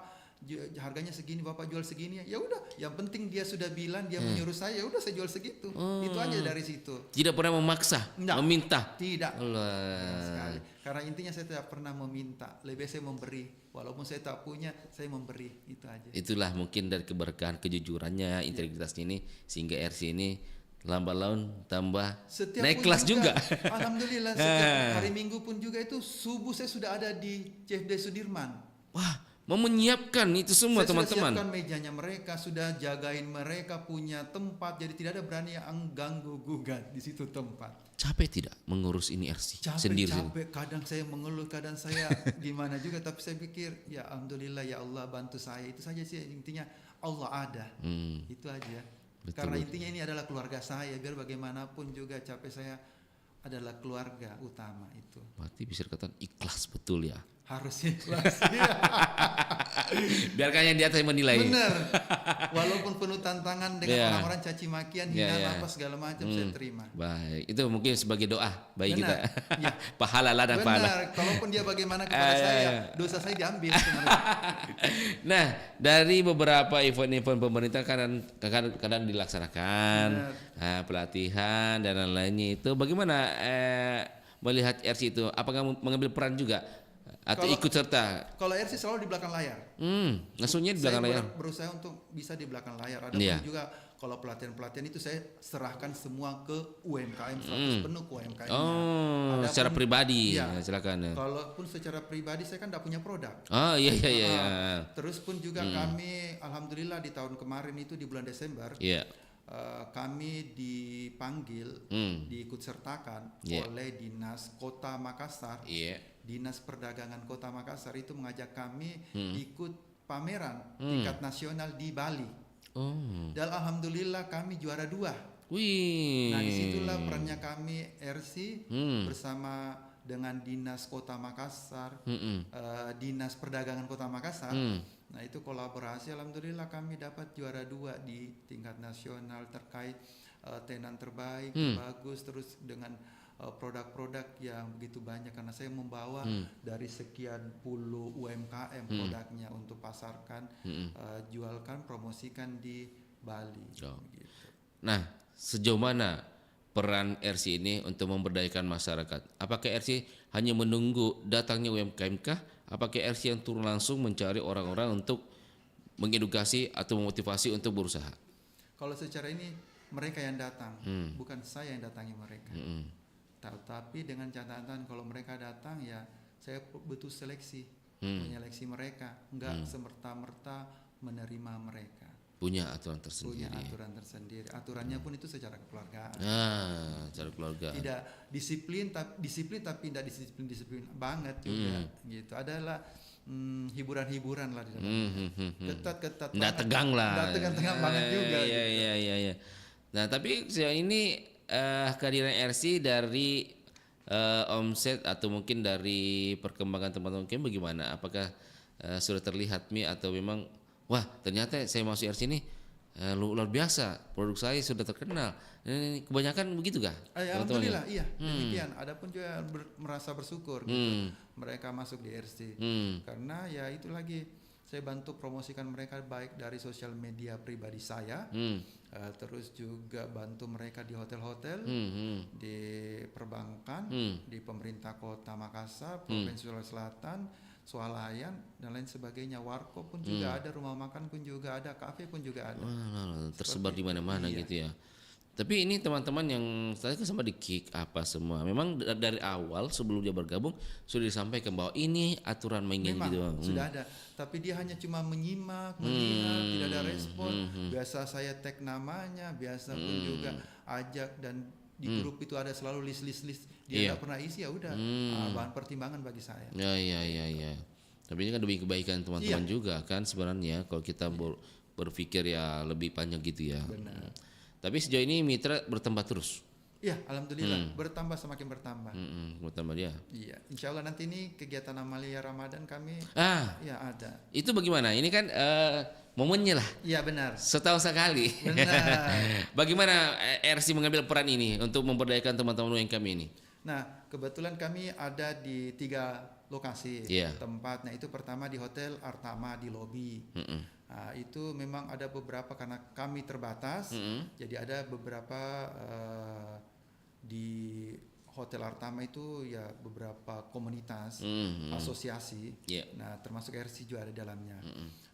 Speaker 9: harganya segini, Bapak jual segini. Ya udah, yang penting dia sudah bilang, dia menyuruh saya, ya udah saya jual segitu. Itu aja dari situ.
Speaker 6: Tidak pernah memaksa, meminta.
Speaker 9: Tidak.
Speaker 6: Allah.
Speaker 9: Sekali. Karena intinya saya tidak pernah meminta, lebih saya memberi. Walaupun saya tak punya, saya memberi. Itu aja.
Speaker 6: Itulah mungkin dari keberkahan, kejujurannya, integritasnya ini sehingga RC ini lambat laun tambah
Speaker 9: setiap
Speaker 6: naik kelas juga.
Speaker 9: Alhamdulillah, setiap hari Minggu pun juga itu subuh saya sudah ada di CFD Sudirman.
Speaker 6: Wah, mau menyiapkan itu semua teman-teman.
Speaker 9: Saya sudah siapkan mejanya mereka, sudah jagain mereka punya tempat, jadi tidak ada berani yang ganggu gugat di situ tempat.
Speaker 6: Capek tidak mengurus ini RC sendiri?
Speaker 9: Capek, kadang saya mengeluh, kadang saya gimana juga, tapi saya pikir ya alhamdulillah ya Allah bantu saya, itu saja sih intinya, Allah ada, itu aja. Betul. Karena intinya ini adalah keluarga saya, biar bagaimanapun juga capek saya adalah keluarga utama itu.
Speaker 6: Berarti bisa dikatakan ikhlas betul ya?
Speaker 9: Harus ikhlas.
Speaker 6: Biarkan yang di atas menilai.
Speaker 9: Benar. Walaupun penuh tantangan dengan orang-orang caci makian, hina apa segala macam, saya terima.
Speaker 6: Baik, itu mungkin sebagai doa bagi
Speaker 9: Benar.
Speaker 6: kita.
Speaker 9: Ya.
Speaker 6: Pahala ladang pahala.
Speaker 9: Benar. Kalaupun dia bagaimana kepada saya, dosa saya diambil.
Speaker 6: Nah, dari beberapa event-event pemerintah kadang dilaksanakan pelatihan dan lain-lainnya itu, bagaimana melihat RC itu? Apakah mengambil peran juga? Atau ikut serta?
Speaker 9: Kalau RC selalu di belakang layar.
Speaker 6: Maksudnya di belakang layar?
Speaker 9: Saya berusaha untuk bisa di belakang layar. Ada pun juga kalau pelatihan-pelatihan itu saya serahkan semua ke UMKM, 100 penuh ke UMKM.
Speaker 6: Oh, secara pribadi, silakan.
Speaker 9: Kalaupun secara pribadi saya kan tidak punya produk.
Speaker 6: Oh iya.
Speaker 9: Terus pun juga kami, alhamdulillah di tahun kemarin itu di bulan Desember, kami dipanggil, diikut sertakan oleh Dinas Kota Makassar. Dinas Perdagangan Kota Makassar itu mengajak kami ikut pameran tingkat nasional di Bali. Dan alhamdulillah kami juara 2.
Speaker 6: Wih.
Speaker 9: Nah disitulah perannya kami RC bersama dengan Dinas Kota Makassar, Dinas Perdagangan Kota Makassar. Nah itu kolaborasi, alhamdulillah kami dapat juara 2 di tingkat nasional terkait tenan terbaik, bagus, terus dengan produk-produk yang begitu banyak, karena saya membawa dari sekian puluh UMKM produknya untuk pasarkan, jualkan, promosikan di Bali. Gitu.
Speaker 6: Nah, sejauh mana peran RC ini untuk memberdayakan masyarakat? Apakah RC hanya menunggu datangnya UMKM kah? Apakah RC yang turun langsung mencari orang-orang untuk mengedukasi atau memotivasi untuk berusaha?
Speaker 9: Kalau secara ini mereka yang datang, bukan saya yang datangi mereka. Tapi dengan catatan kalau mereka datang ya saya butuh seleksi, menyeleksi mereka, enggak semerta-merta menerima mereka.
Speaker 6: Punya aturan tersendiri.
Speaker 9: Aturannya pun itu secara kekeluargaan.
Speaker 6: Secara keluarga.
Speaker 9: Tidak disiplin tapi tidak disiplin banget juga. Gitu. Adalah hiburan-hiburan lah di dalam. Ketat-ketat.
Speaker 6: Nggak tegang lah.
Speaker 9: Nggak tegang banget juga.
Speaker 6: Iya. Nah tapi ini kehadiran RC dari omset atau mungkin dari perkembangan teman-teman bagaimana? Apakah sudah terlihat atau memang wah ternyata saya masuk RC ini luar biasa, produk saya sudah terkenal. Ini kebanyakan begitu kah?
Speaker 9: Alhamdulillah iya demikian. Adapun juga merasa bersyukur gitu. Mereka masuk di RC karena ya itu lagi saya bantu promosikan mereka baik dari sosial media pribadi saya, terus juga bantu mereka di hotel-hotel, di perbankan, di pemerintah Kota Makassar, Provinsi Sulawesi Selatan, swalayan dan lain sebagainya. Warkop pun juga ada, rumah makan pun juga ada, kafe pun juga ada.
Speaker 6: Tersebar di mana-mana gitu ya. Tapi ini teman-teman yang tadi kan sama di kick apa semua. Memang dari awal sebelum dia bergabung sudah disampaikan bahwa ini aturan mainnya gitu.
Speaker 9: Sudah ada. Tapi dia hanya cuma menyimak, melihat, tidak ada respon. Biasa saya tag namanya, biasa pun juga ajak, dan di grup itu ada selalu list. Dia tidak pernah isi, ya udah bahan pertimbangan bagi saya.
Speaker 6: Ya. Tapi ini kan demi kebaikan teman-teman juga kan sebenarnya kalau kita berpikir ya lebih panjang gitu ya.
Speaker 9: Benar.
Speaker 6: Tapi sejauh ini mitra bertambah terus.
Speaker 9: Iya, alhamdulillah semakin bertambah.
Speaker 6: Bertambah dia.
Speaker 9: Iya, insya Allah nanti ini kegiatan Amalia Ramadan kami. Ya ada.
Speaker 6: Itu bagaimana? Ini kan momennya lah.
Speaker 9: Iya benar.
Speaker 6: Setahun sekali.
Speaker 9: Benar.
Speaker 6: Bagaimana RC mengambil peran ini untuk memberdayakan teman-teman UMKM ini?
Speaker 9: Nah, kebetulan kami ada di 3 lokasi
Speaker 6: Iya.
Speaker 9: tempatnya itu pertama di Hotel Artama di lobi. Nah, itu memang ada beberapa karena kami terbatas, jadi ada beberapa di Hotel Artama itu ya beberapa komunitas, asosiasi. Nah, termasuk RC juga ada di dalamnya.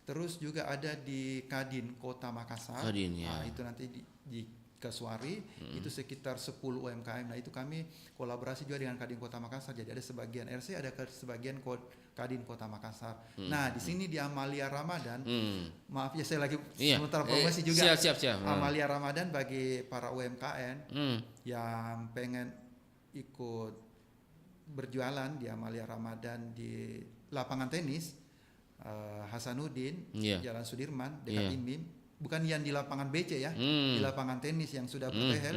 Speaker 9: Terus juga ada di Kadin Kota Makassar. Nah, itu nanti di Kasuari itu sekitar 10 UMKM. Nah, itu kami kolaborasi juga dengan Kadin Kota Makassar. Jadi ada sebagian RC, ada sebagian Kadin Kota Makassar. Nah, di sini di Amalia Ramadan, maaf ya saya lagi sementara promosi juga.
Speaker 6: Siap.
Speaker 9: Amalia Ramadan bagi para UMKM yang pengen ikut berjualan di Amalia Ramadan di lapangan tenis Hasanuddin, Jalan Sudirman dekat IMIM. Bukan yang di lapangan BC ya, di lapangan tenis yang sudah bertehel.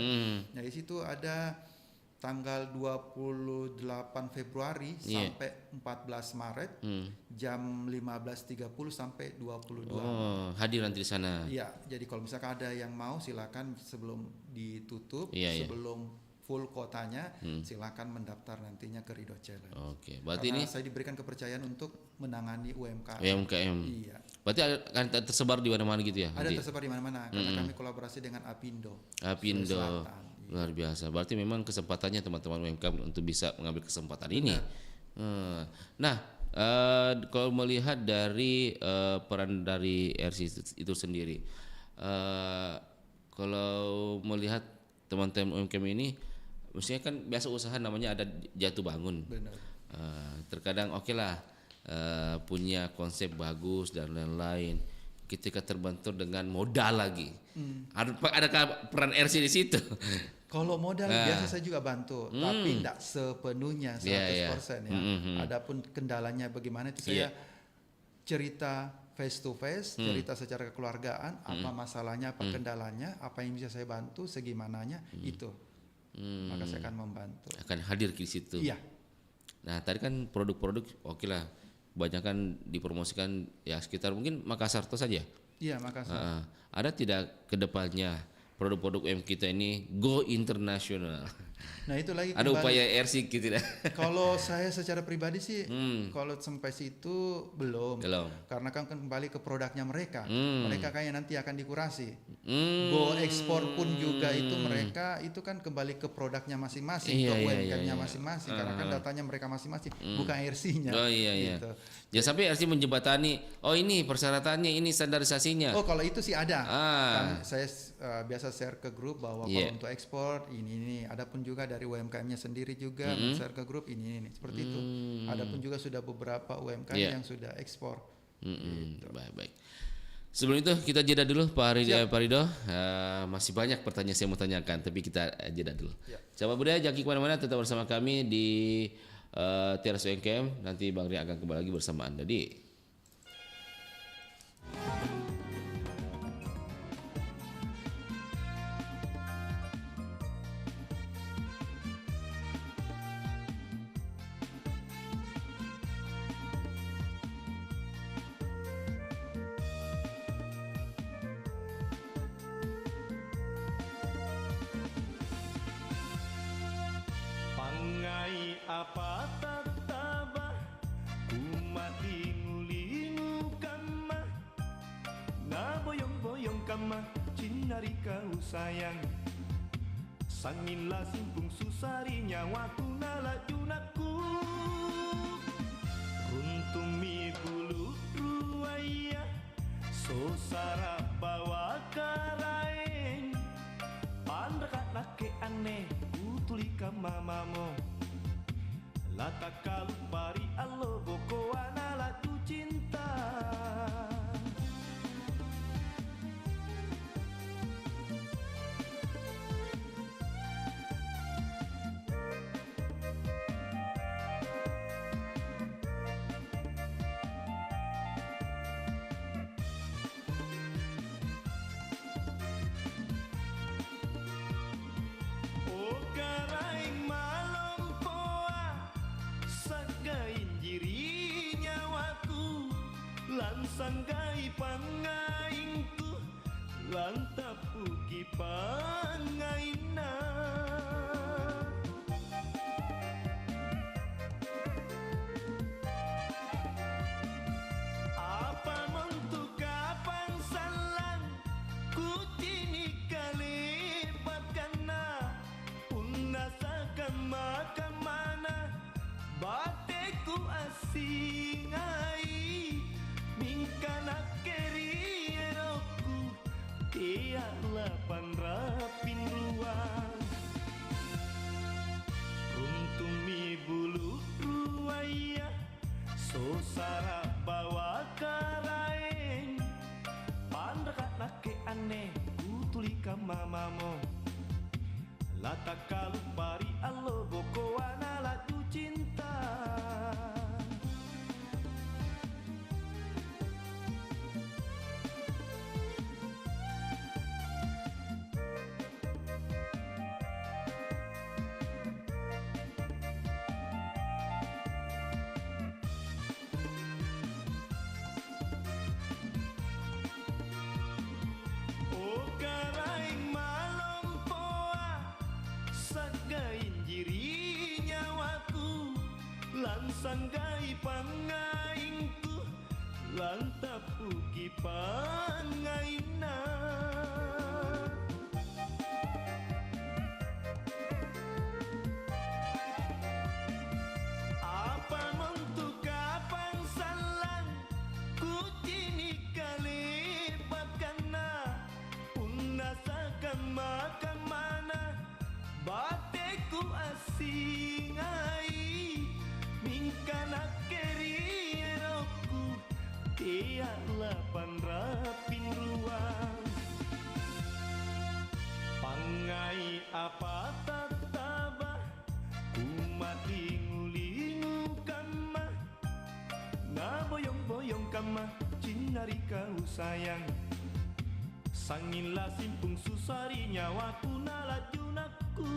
Speaker 9: Nah, di situ ada tanggal 28 Februari sampai 14 Maret jam 15.30 sampai 22.
Speaker 6: Oh, hadir nanti di sana.
Speaker 9: Iya, jadi kalau misalkan ada yang mau silakan sebelum ditutup, sebelum full kotanya, silakan mendaftar nantinya ke Ridho Challenge.
Speaker 6: Oke, berarti
Speaker 9: karena
Speaker 6: ini
Speaker 9: saya diberikan kepercayaan untuk menangani UMKM.
Speaker 6: Iya. Berarti akan tersebar di mana-mana gitu ya?
Speaker 9: Ada tersebar di mana-mana karena kami kolaborasi dengan Apindo.
Speaker 6: Luar biasa. Berarti memang kesempatannya teman-teman UMKM untuk bisa mengambil kesempatan ini. Nah, kalau melihat dari peran dari RC itu sendiri, kalau melihat teman-teman UMKM ini, maksudnya kan biasa usaha namanya ada jatuh bangun. Terkadang oke lah punya konsep bagus dan lain-lain. Ketika terbentur dengan modal lagi, ada peran RC di situ?
Speaker 9: Kalau modal biasa saya juga bantu, tapi tidak sepenuhnya 100%. Adapun kendalanya bagaimana itu saya cerita face to face, cerita secara kekeluargaan, apa masalahnya, apa kendalanya, apa yang bisa saya bantu, segimananya itu. Maka saya akan membantu.
Speaker 6: Akan hadir di situ.
Speaker 9: Iya.
Speaker 6: Nah, tadi kan produk-produk oke lah, kebanyakan dipromosikan ya sekitar mungkin Makassar itu saja.
Speaker 9: Iya, Makassar.
Speaker 6: Ada tidak kedepannya produk-produk UMKM kita ini go internasional?
Speaker 9: Nah, itu lagi
Speaker 6: ada upaya RC gitu tidak?
Speaker 9: Kalau saya secara pribadi sih, kalau sampai situ belum. Karena kan kembali ke produknya mereka. Mereka kayaknya nanti akan dikurasi. Go ekspor pun juga itu mereka itu kan kembali ke produknya masing-masing, ke UMKM-nya masing-masing. Karena kan datanya mereka masing-masing, bukan RC-nya. Gitu.
Speaker 6: Jangan sampai RC menjembatani. Oh, ini persyaratannya, ini standarisasinya.
Speaker 9: Oh, kalau itu sih ada. Kan saya biasa share ke grup bahwa kalau untuk ekspor ini. Adapun juga dari UMKM-nya sendiri juga share ke grup ini seperti itu. Adapun juga sudah beberapa UMKM yang sudah ekspor. Gitu.
Speaker 6: Baik. Sebelum itu kita jeda dulu Pak Ridho. Masih banyak pertanyaan saya mau tanyakan, tapi kita jeda dulu. Sahabat budaya, jangan kemana-mana, tetap bersama kami di Teras UMKM. Nanti Bang Ria akan kembali lagi bersama Anda di
Speaker 10: apa tatabah umati ngulingu kama na boyong-boyong kama cinari kau sayang sanginlah simpung susari nyawaku nalajunaku runtung mi bulu ruaya sosara bawa karaeng pandekat nake aneh utulika mamamo lata kalupari allo boko anala tu cinta oh karaing malompoa sagain jiri nyawaku lansanggai pangaingku lantapuki pangaina asingai mingkana kerieroku tiala panrapin ruang runtumi bulu ruaya sosara bawa karaeng pandakat nake aneh utulika mamamo lata kalu pari allo boko anala tu cinta oh karaing malompoa sagain jiri nyawaku lansanggai pangaingku lantapuki pangaina apa untuk kapan salang kucini kali pakana unasakan makan mana bateku asingai mingkana kerieroku tiala panrapin ruang pangai apa tatabah kumati ngulingu kama ngaboyong-boyong kama cinari kau sayang sangila simpung susari nyawaku nalajunaku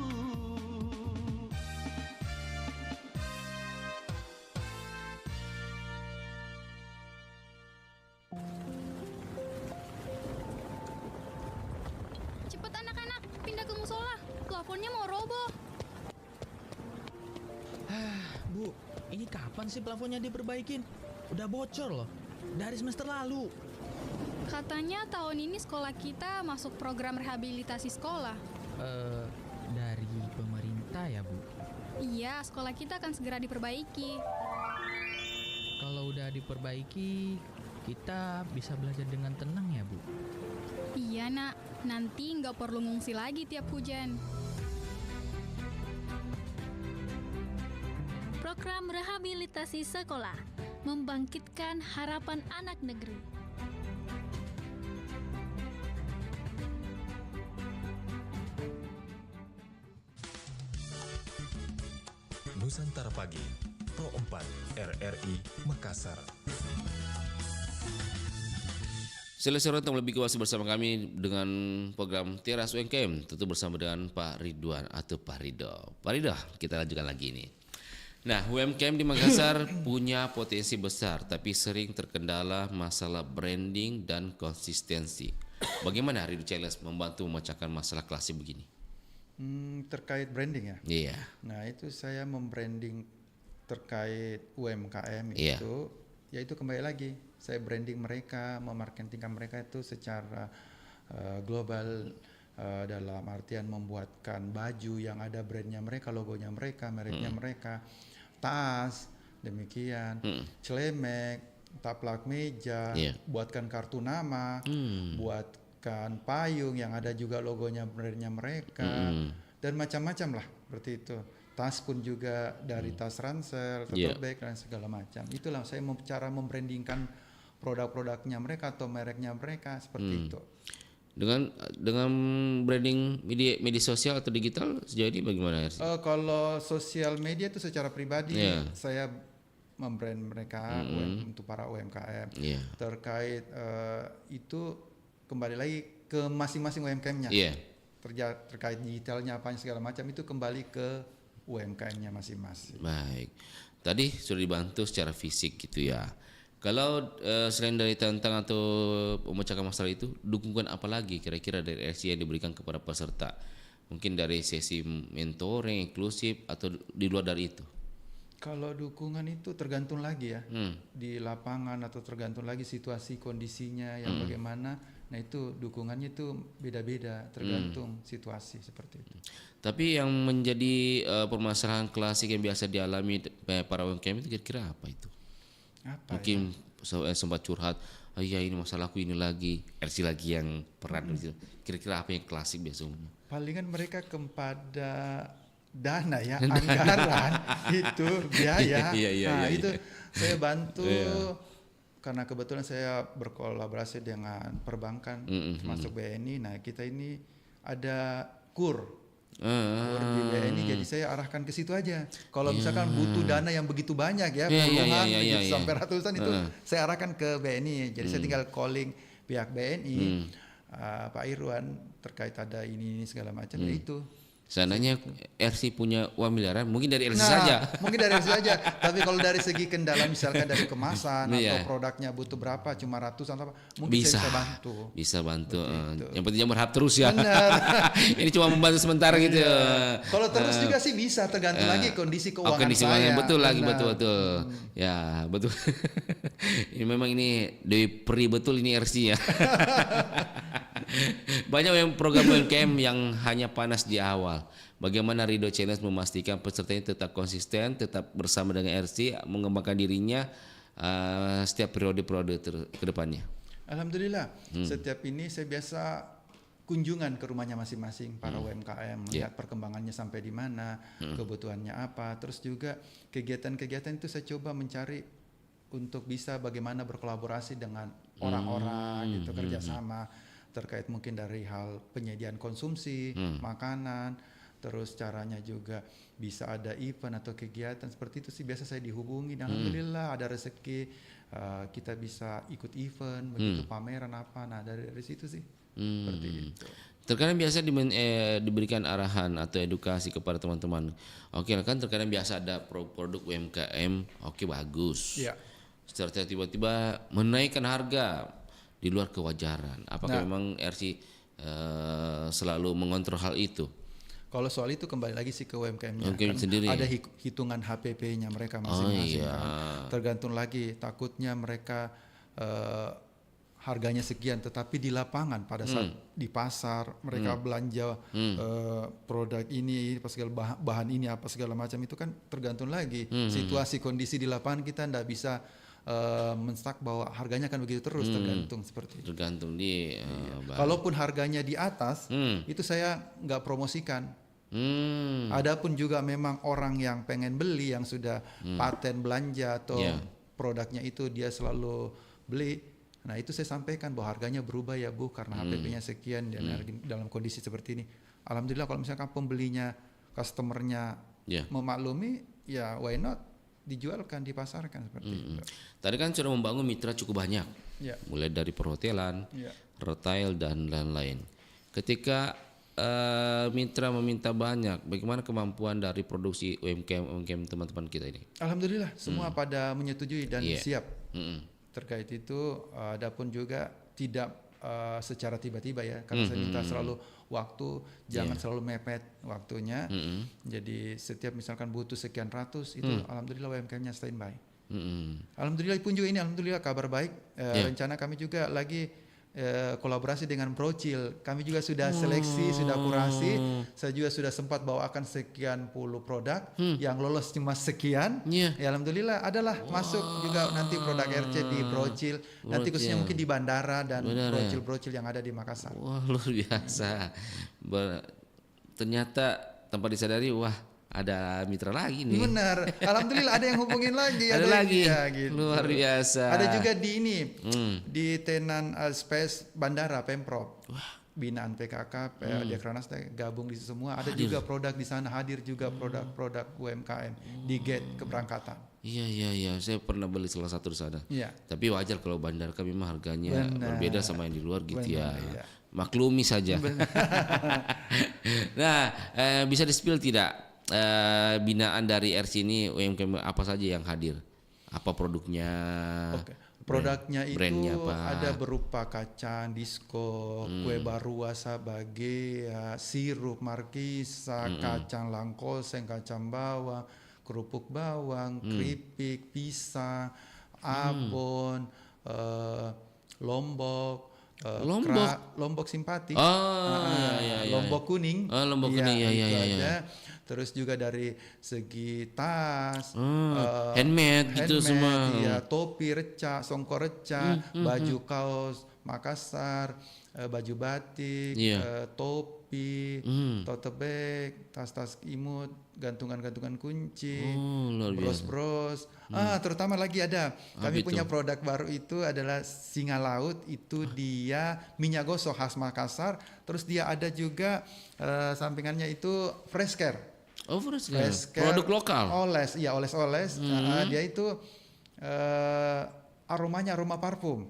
Speaker 3: Cepet anak-anak, pindah ke musola. Plafonnya mau roboh.
Speaker 11: Bu, ini kapan sih plafonnya diperbaikin? Udah bocor loh, dari semester lalu.
Speaker 3: Katanya tahun ini sekolah kita masuk program rehabilitasi sekolah.
Speaker 11: Dari pemerintah ya, Bu?
Speaker 3: Iya, sekolah kita akan segera diperbaiki.
Speaker 11: Kalau udah diperbaiki, kita bisa belajar dengan tenang ya, Bu?
Speaker 3: Iya nak, nanti nggak perlu ngungsi lagi tiap hujan.
Speaker 12: Program rehabilitasi sekolah membangkitkan harapan anak negeri.
Speaker 2: Nusantara Pagi, Pro 4 RRI Makassar.
Speaker 6: Selesai untuk lebih kuasa bersama kami dengan program Teras UMKM, tentu bersama dengan Pak Ridwan atau Pak Rido. Pak Rido, kita lanjutkan lagi ini. Nah, UMKM di Makassar punya potensi besar, tapi sering terkendala masalah branding dan konsistensi. Bagaimana Rido Charles membantu memecahkan masalah klasik begini?
Speaker 9: Terkait branding ya?
Speaker 6: Iya.
Speaker 9: Nah, itu saya membranding terkait UMKM
Speaker 6: Iya.
Speaker 9: itu, yaitu kembali lagi saya branding mereka, memarketingkan mereka itu secara global, dalam artian membuatkan baju yang ada brandnya mereka, logonya mereka, mereknya mereka, tas, demikian, celemek, taplak meja, buatkan kartu nama, buatkan payung yang ada juga logonya brandnya mereka, dan macam-macam lah seperti itu. Tas pun juga dari tas ransel, tote bag dan segala macam. Itulah saya cara membrandingkan produk-produknya mereka atau mereknya mereka seperti itu.
Speaker 6: Dengan branding media sosial atau digital sejauh ini bagaimana?
Speaker 9: Kalau sosial media itu secara pribadi saya membrand mereka untuk para UMKM. Terkait itu kembali lagi ke masing-masing UMKM-nya. Terkait digitalnya apa segala macam itu kembali ke UMKM-nya masing-masing.
Speaker 6: Baik. Tadi sudah dibantu secara fisik gitu ya. Kalau selain dari tentang atau memecahkan masalah itu, dukungan apa lagi kira-kira dari RSI yang diberikan kepada peserta? Mungkin dari sesi mentoring, inklusif, atau di luar dari itu?
Speaker 9: Kalau dukungan itu tergantung lagi ya di lapangan atau tergantung lagi situasi kondisinya yang bagaimana. Nah itu dukungannya itu beda-beda tergantung situasi seperti itu.
Speaker 6: Tapi yang menjadi permasalahan klasik yang biasa dialami para UMKM itu kira-kira apa itu?
Speaker 9: Apa
Speaker 6: mungkin sempat curhat, ya ini masalahku ini lagi, RC lagi yang peran gitu. Kira-kira apa yang klasik biasanya?
Speaker 9: Palingan mereka kepada dana ya, anggaran itu biaya. Itu saya bantu karena kebetulan saya berkolaborasi dengan perbankan termasuk BNI. Nah kita ini ada kur di BNI, jadi saya arahkan ke situ aja. Kalau misalkan butuh dana yang begitu banyak ya, puluhan sampai ratusan itu saya arahkan ke BNI. Jadi saya tinggal calling pihak BNI, Pak Irwan terkait ada ini segala macam ya itu.
Speaker 6: Seandainya RC punya uang miliaran, mungkin dari RC saja.
Speaker 9: Mungkin dari RC saja. Tapi kalau dari segi kendala misalkan dari kemasan atau produknya butuh berapa, cuma ratusan apa, mungkin saya bisa bantu.
Speaker 6: Bisa bantu. Yang penting jangan berharap terus ya. Ini cuma membantu sementara gitu.
Speaker 9: Kalau terus juga sih bisa, tergantung lagi kondisi keuangan saya.
Speaker 6: Betul lagi, betul. Ya betul. Ini memang ini Dewi Pri betul ini RC ya. Banyak program UMKM yang hanya panas di awal. Bagaimana Ridho Challenge memastikan pesertanya tetap konsisten, tetap bersama dengan RC, mengembangkan dirinya setiap periode-periode ke depannya?
Speaker 9: Alhamdulillah, setiap ini saya biasa kunjungan ke rumahnya masing-masing para UMKM, melihat perkembangannya sampai di mana, kebutuhannya apa. Terus juga kegiatan-kegiatan itu saya coba mencari untuk bisa bagaimana berkolaborasi dengan orang-orang gitu, kerjasama terkait mungkin dari hal penyediaan konsumsi, makanan, terus caranya juga bisa ada event atau kegiatan seperti itu sih biasa saya dihubungi. Alhamdulillah ada rezeki kita bisa ikut event, begitu pameran apa. Nah dari situ sih seperti itu.
Speaker 6: Terkadang biasa diberikan arahan atau edukasi kepada teman-teman. Oke kan terkadang biasa ada produk UMKM, oke bagus.
Speaker 9: Ya.
Speaker 6: Setelah tiba-tiba menaikkan harga di luar kewajaran. Apakah memang RC selalu mengontrol hal itu?
Speaker 9: Kalau soal itu kembali lagi sih ke UMKM-nya.
Speaker 6: Kan sendiri.
Speaker 9: Ada hitungan HPP-nya mereka masing-masing. Tergantung lagi, takutnya mereka harganya sekian, tetapi di lapangan pada saat di pasar mereka belanja produk ini, segala bahan ini apa segala macam itu kan tergantung lagi situasi kondisi di lapangan. Kita ndak bisa menstak bahwa harganya akan begitu terus, tergantung seperti itu.
Speaker 6: Tergantung di
Speaker 9: kalaupun harganya di atas itu saya nggak promosikan. Adapun juga memang orang yang pengen beli yang sudah paten belanja atau produknya itu dia selalu beli, nah itu saya sampaikan bahwa harganya berubah ya Bu karena HPP-nya sekian dan dalam kondisi seperti ini. Alhamdulillah kalau misalkan pembelinya, customernya memaklumi, ya why not dijualkan, dipasarkan seperti itu.
Speaker 6: Tadi kan sudah membangun mitra cukup banyak, mulai dari perhotelan, retail dan lain-lain. Ketika mitra meminta banyak, bagaimana kemampuan dari produksi UMKM teman-teman kita ini?
Speaker 9: Alhamdulillah semua pada menyetujui dan siap terkait itu. Adapun juga tidak secara tiba-tiba ya, karena saya minta selalu waktu, jangan selalu mepet waktunya. Jadi setiap misalkan butuh sekian ratus itu alhamdulillah UMKM-nya standby. Alhamdulillah pun juga ini alhamdulillah kabar baik. Rencana kami juga lagi kolaborasi dengan Brocil. Kami juga sudah seleksi, sudah kurasi. Saya juga sudah sempat bawakan sekian puluh produk yang lolos cuma sekian. Ya alhamdulillah adalah masuk juga nanti produk RC di Brocil. Nanti khususnya mungkin di bandara dan Brocil yang ada di Makassar.
Speaker 6: Wah luar biasa. Ternyata tanpa disadari ada mitra lagi nih.
Speaker 9: Benar. Alhamdulillah ada yang hubungin lagi.
Speaker 6: ada lagi.
Speaker 9: Ya, gitu.
Speaker 6: Luar biasa.
Speaker 9: Ada juga di ini di tenan space bandara Pemprov. Binaan PKK, Dekranas gabung di situ semua. Ada juga produk di sana, hadir juga produk-produk UMKM di gate keberangkatan.
Speaker 6: Iya. Saya pernah beli salah satu di sana. Tapi wajar kalau bandara kan memang harganya berbeda sama yang di luar gitu ya. Maklumi saja. Nah, bisa di-spill tidak? Binaan dari RC ini UMKM apa saja yang hadir? Apa produknya?
Speaker 9: Produknya itu ada berupa kacang, disko, kue barua, sabage, sirup markisa, kacang langkoseng, kacang bawang, kerupuk bawang, keripik, pisang, abon, lombok, lombok simpati, lombok kuning,
Speaker 6: lombok kuning,
Speaker 9: ya. Terus juga dari segi tas,
Speaker 6: handmade gitu semua,
Speaker 9: topi reca, songkor reca, baju kaos Makassar, baju batik, topi, tote bag, tas-tas imut, gantungan-gantungan kunci, bros-bros. Terutama lagi ada kami punya produk baru itu adalah singa laut, itu dia minyak gosok khas Makassar. Terus dia ada juga sampingannya itu fresh care.
Speaker 6: Fresh care. Produk lokal.
Speaker 9: Oles-oles. Dia itu aromanya aroma parfum.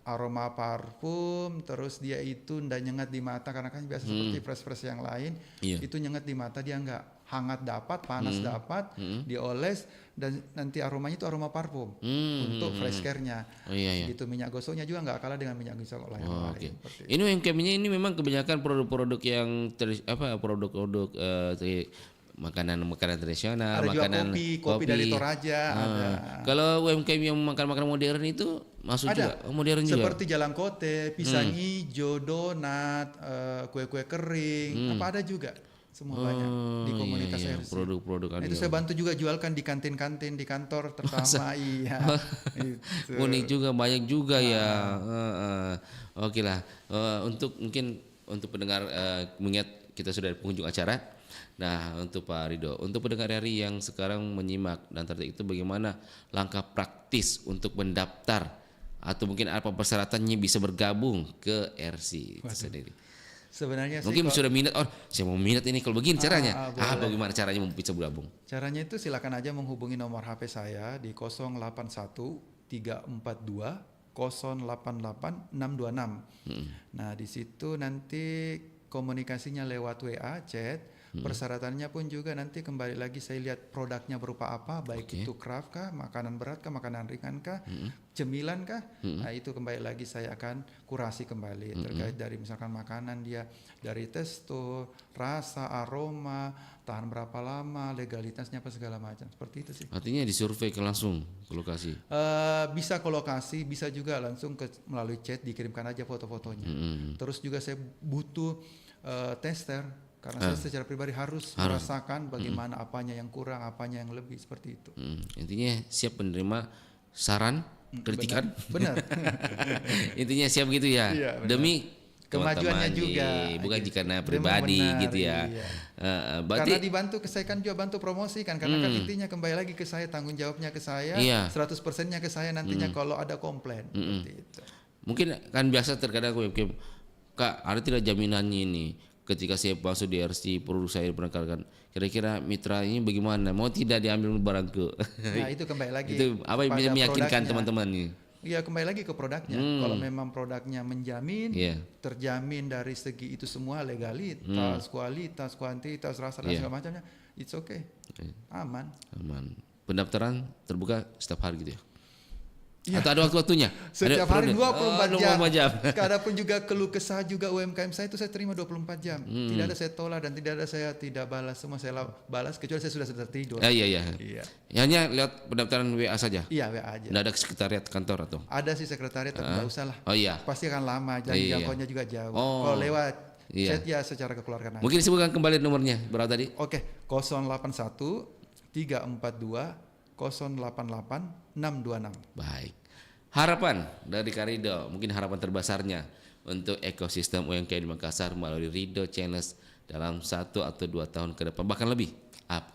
Speaker 9: Aroma parfum, terus dia itu ndak nyengat di mata karena kan biasa seperti fresh yang lain. Itu nyengat di mata, dia nggak hangat dapat, panas dapat, dioles dan nanti aromanya itu aroma parfum untuk fresh care-nya. Gitu, minyak gosoknya juga nggak kalah dengan minyak gosok lain.
Speaker 6: Ini UMKM-nya ini memang kebanyakan produk-produk yang produk-produk makanan tradisional,
Speaker 9: ada
Speaker 6: makanan
Speaker 9: kopi dari Toraja. Ada.
Speaker 6: Kalau UMKM yang makan modern itu masuk juga modern juga.
Speaker 9: Seperti jalangkote, pisang hijau, donat, kue-kue kering, apa ada juga. Semua banyak di komunitas RC.
Speaker 6: Produk-produk
Speaker 9: itu saya bantu juga jualkan di kantin-kantin di kantor terutama. Gitu.
Speaker 6: Unik juga, banyak juga ya. Oke lah, mungkin untuk pendengar mengingat kita sudah di penghujung acara. Nah, untuk Pak Ridho, untuk pendengar RRI yang sekarang menyimak dan tertarik itu bagaimana langkah praktis untuk mendaftar atau mungkin apa persyaratannya bisa bergabung ke RC itu sendiri?
Speaker 9: Sebenarnya
Speaker 6: mungkin sudah minat, saya mau minat ini kalau begini caranya. Bagaimana caranya bisa bergabung?
Speaker 9: Caranya itu silakan aja menghubungi nomor HP saya di 081 342 088 626. Nah, di situ nanti komunikasinya lewat WA, chat. Persyaratannya pun juga nanti kembali lagi saya lihat produknya berupa apa, baik itu craft kah, makanan berat kah, makanan ringan kah, cemilan kah. Nah, itu kembali lagi saya akan kurasi kembali terkait dari misalkan makanan dia dari tekstur, rasa, aroma, tahan berapa lama, legalitasnya apa segala macam. Seperti itu sih.
Speaker 6: Artinya disurvei langsung ke lokasi.
Speaker 9: Bisa ke lokasi, bisa juga langsung melalui chat dikirimkan aja foto-fotonya. Terus juga saya butuh tester. Karena saya secara pribadi harus merasakan bagaimana apanya yang kurang, apanya yang lebih, seperti itu.
Speaker 6: Intinya siap menerima saran, kritikan.
Speaker 9: Benar.
Speaker 6: Intinya siap gitu ya. Demi
Speaker 9: kemajuannya juga.
Speaker 6: Bukan karena pribadi gitu ya.
Speaker 9: Karena dibantu, saya kan juga bantu promosi kan. Karena kan intinya kembali lagi ke saya, tanggung jawabnya ke saya, 100%-nya ke saya nantinya kalau ada komplain. Seperti itu.
Speaker 6: Mungkin kan biasa terkadang Kak, ada tidak jaminannya ini? Ketika saya masuk di RC produk saya diperkenalkan, kira-kira mitra ini bagaimana? Mau tidak diambil barangku?
Speaker 9: Nah, itu kembali lagi.
Speaker 6: Itu apa yang bisa meyakinkan teman-teman nih?
Speaker 9: Iya, kembali lagi ke produknya. Kalau memang produknya menjamin, terjamin dari segi itu semua, legalitas, kualitas, kuantitas, rasa dan segala macamnya, it's okay. Aman.
Speaker 6: Pendaftaran terbuka setiap hari gitu ya? Atau ada waktu-waktunya?
Speaker 9: Setiap hari 24 jam. Kadang juga keluh kesah juga UMKM saya itu saya terima 24 jam. Tidak ada saya tolak dan tidak ada saya tidak balas. Semua saya balas kecuali saya sudah tertidur.
Speaker 6: Iya. Hanya lewat pendaftaran WA saja?
Speaker 9: Iya, WA aja.
Speaker 6: Tidak ada sekretariat kantor atau?
Speaker 9: Ada sih sekretariat tapi nggak usah lah. Pasti akan lama dan jangkauannya juga jauh. Kalau lewat chat ya secara kekeluargaan.
Speaker 6: Mungkin disebutkan kembali nomornya berapa tadi?
Speaker 9: Oke, 081 342 088 626.
Speaker 6: Baik. Harapan dari Kak Ridho, mungkin harapan terbesarnya untuk ekosistem UMKM di Makassar melalui Ridho Challenge dalam 1 atau 2 tahun ke depan, bahkan lebih. Apa?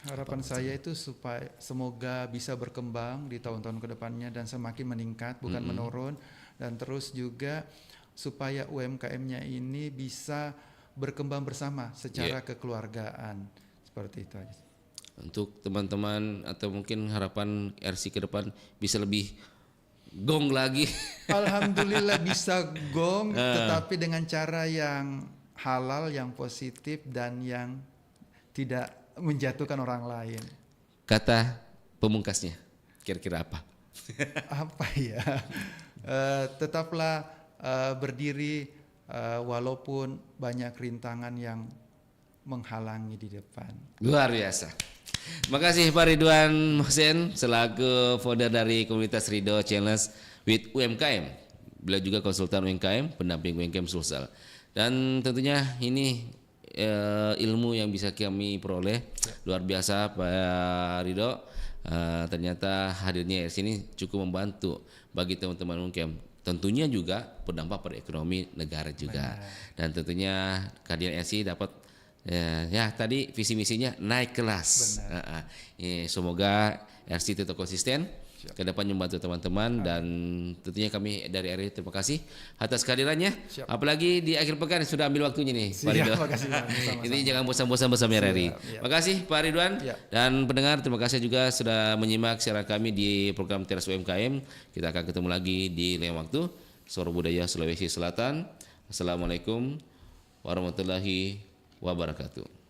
Speaker 9: Harapan saya itu supaya semoga bisa berkembang di tahun-tahun ke depannya dan semakin meningkat, bukan menurun, dan terus juga supaya UMKM-nya ini bisa berkembang bersama secara kekeluargaan. Seperti itu aja.
Speaker 6: Untuk teman-teman atau mungkin harapan RC ke depan bisa lebih gong lagi.
Speaker 9: Alhamdulillah bisa gong, tetapi dengan cara yang halal, yang positif dan yang tidak menjatuhkan orang lain.
Speaker 6: Kata pemungkasnya, kira-kira apa?
Speaker 9: Apa ya? Tetaplah berdiri walaupun banyak rintangan yang menghalangi di depan.
Speaker 6: Luar biasa. Makasih Pak Ridwan Mohsen selaku founder dari komunitas Ridho Challenge with UMKM. Beliau juga konsultan UMKM, pendamping UMKM Sulsel. Dan tentunya ini ilmu yang bisa kami peroleh luar biasa Pak Ridho. Ternyata hadirnya RC ini cukup membantu bagi teman-teman UMKM. Tentunya juga berdampak pada ekonomi negara juga. Dan tentunya kehadiran RC dapat ya tadi visi misinya naik kelas. Semoga RC tetap konsisten ke depan membantu teman-teman dan tentunya kami dari RRI terima kasih atas kehadirannya. Apalagi di akhir pekan sudah ambil waktunya nih Pak Ridho. Ini jangan bosan-bosan bersama RRI. Makasih Pak Ridwan dan pendengar, terima kasih juga sudah menyimak siaran kami di program Teras UMKM. Kita akan ketemu lagi di lain waktu. Suara Budaya Sulawesi Selatan. Assalamualaikum warahmatullahi wabarakatuh.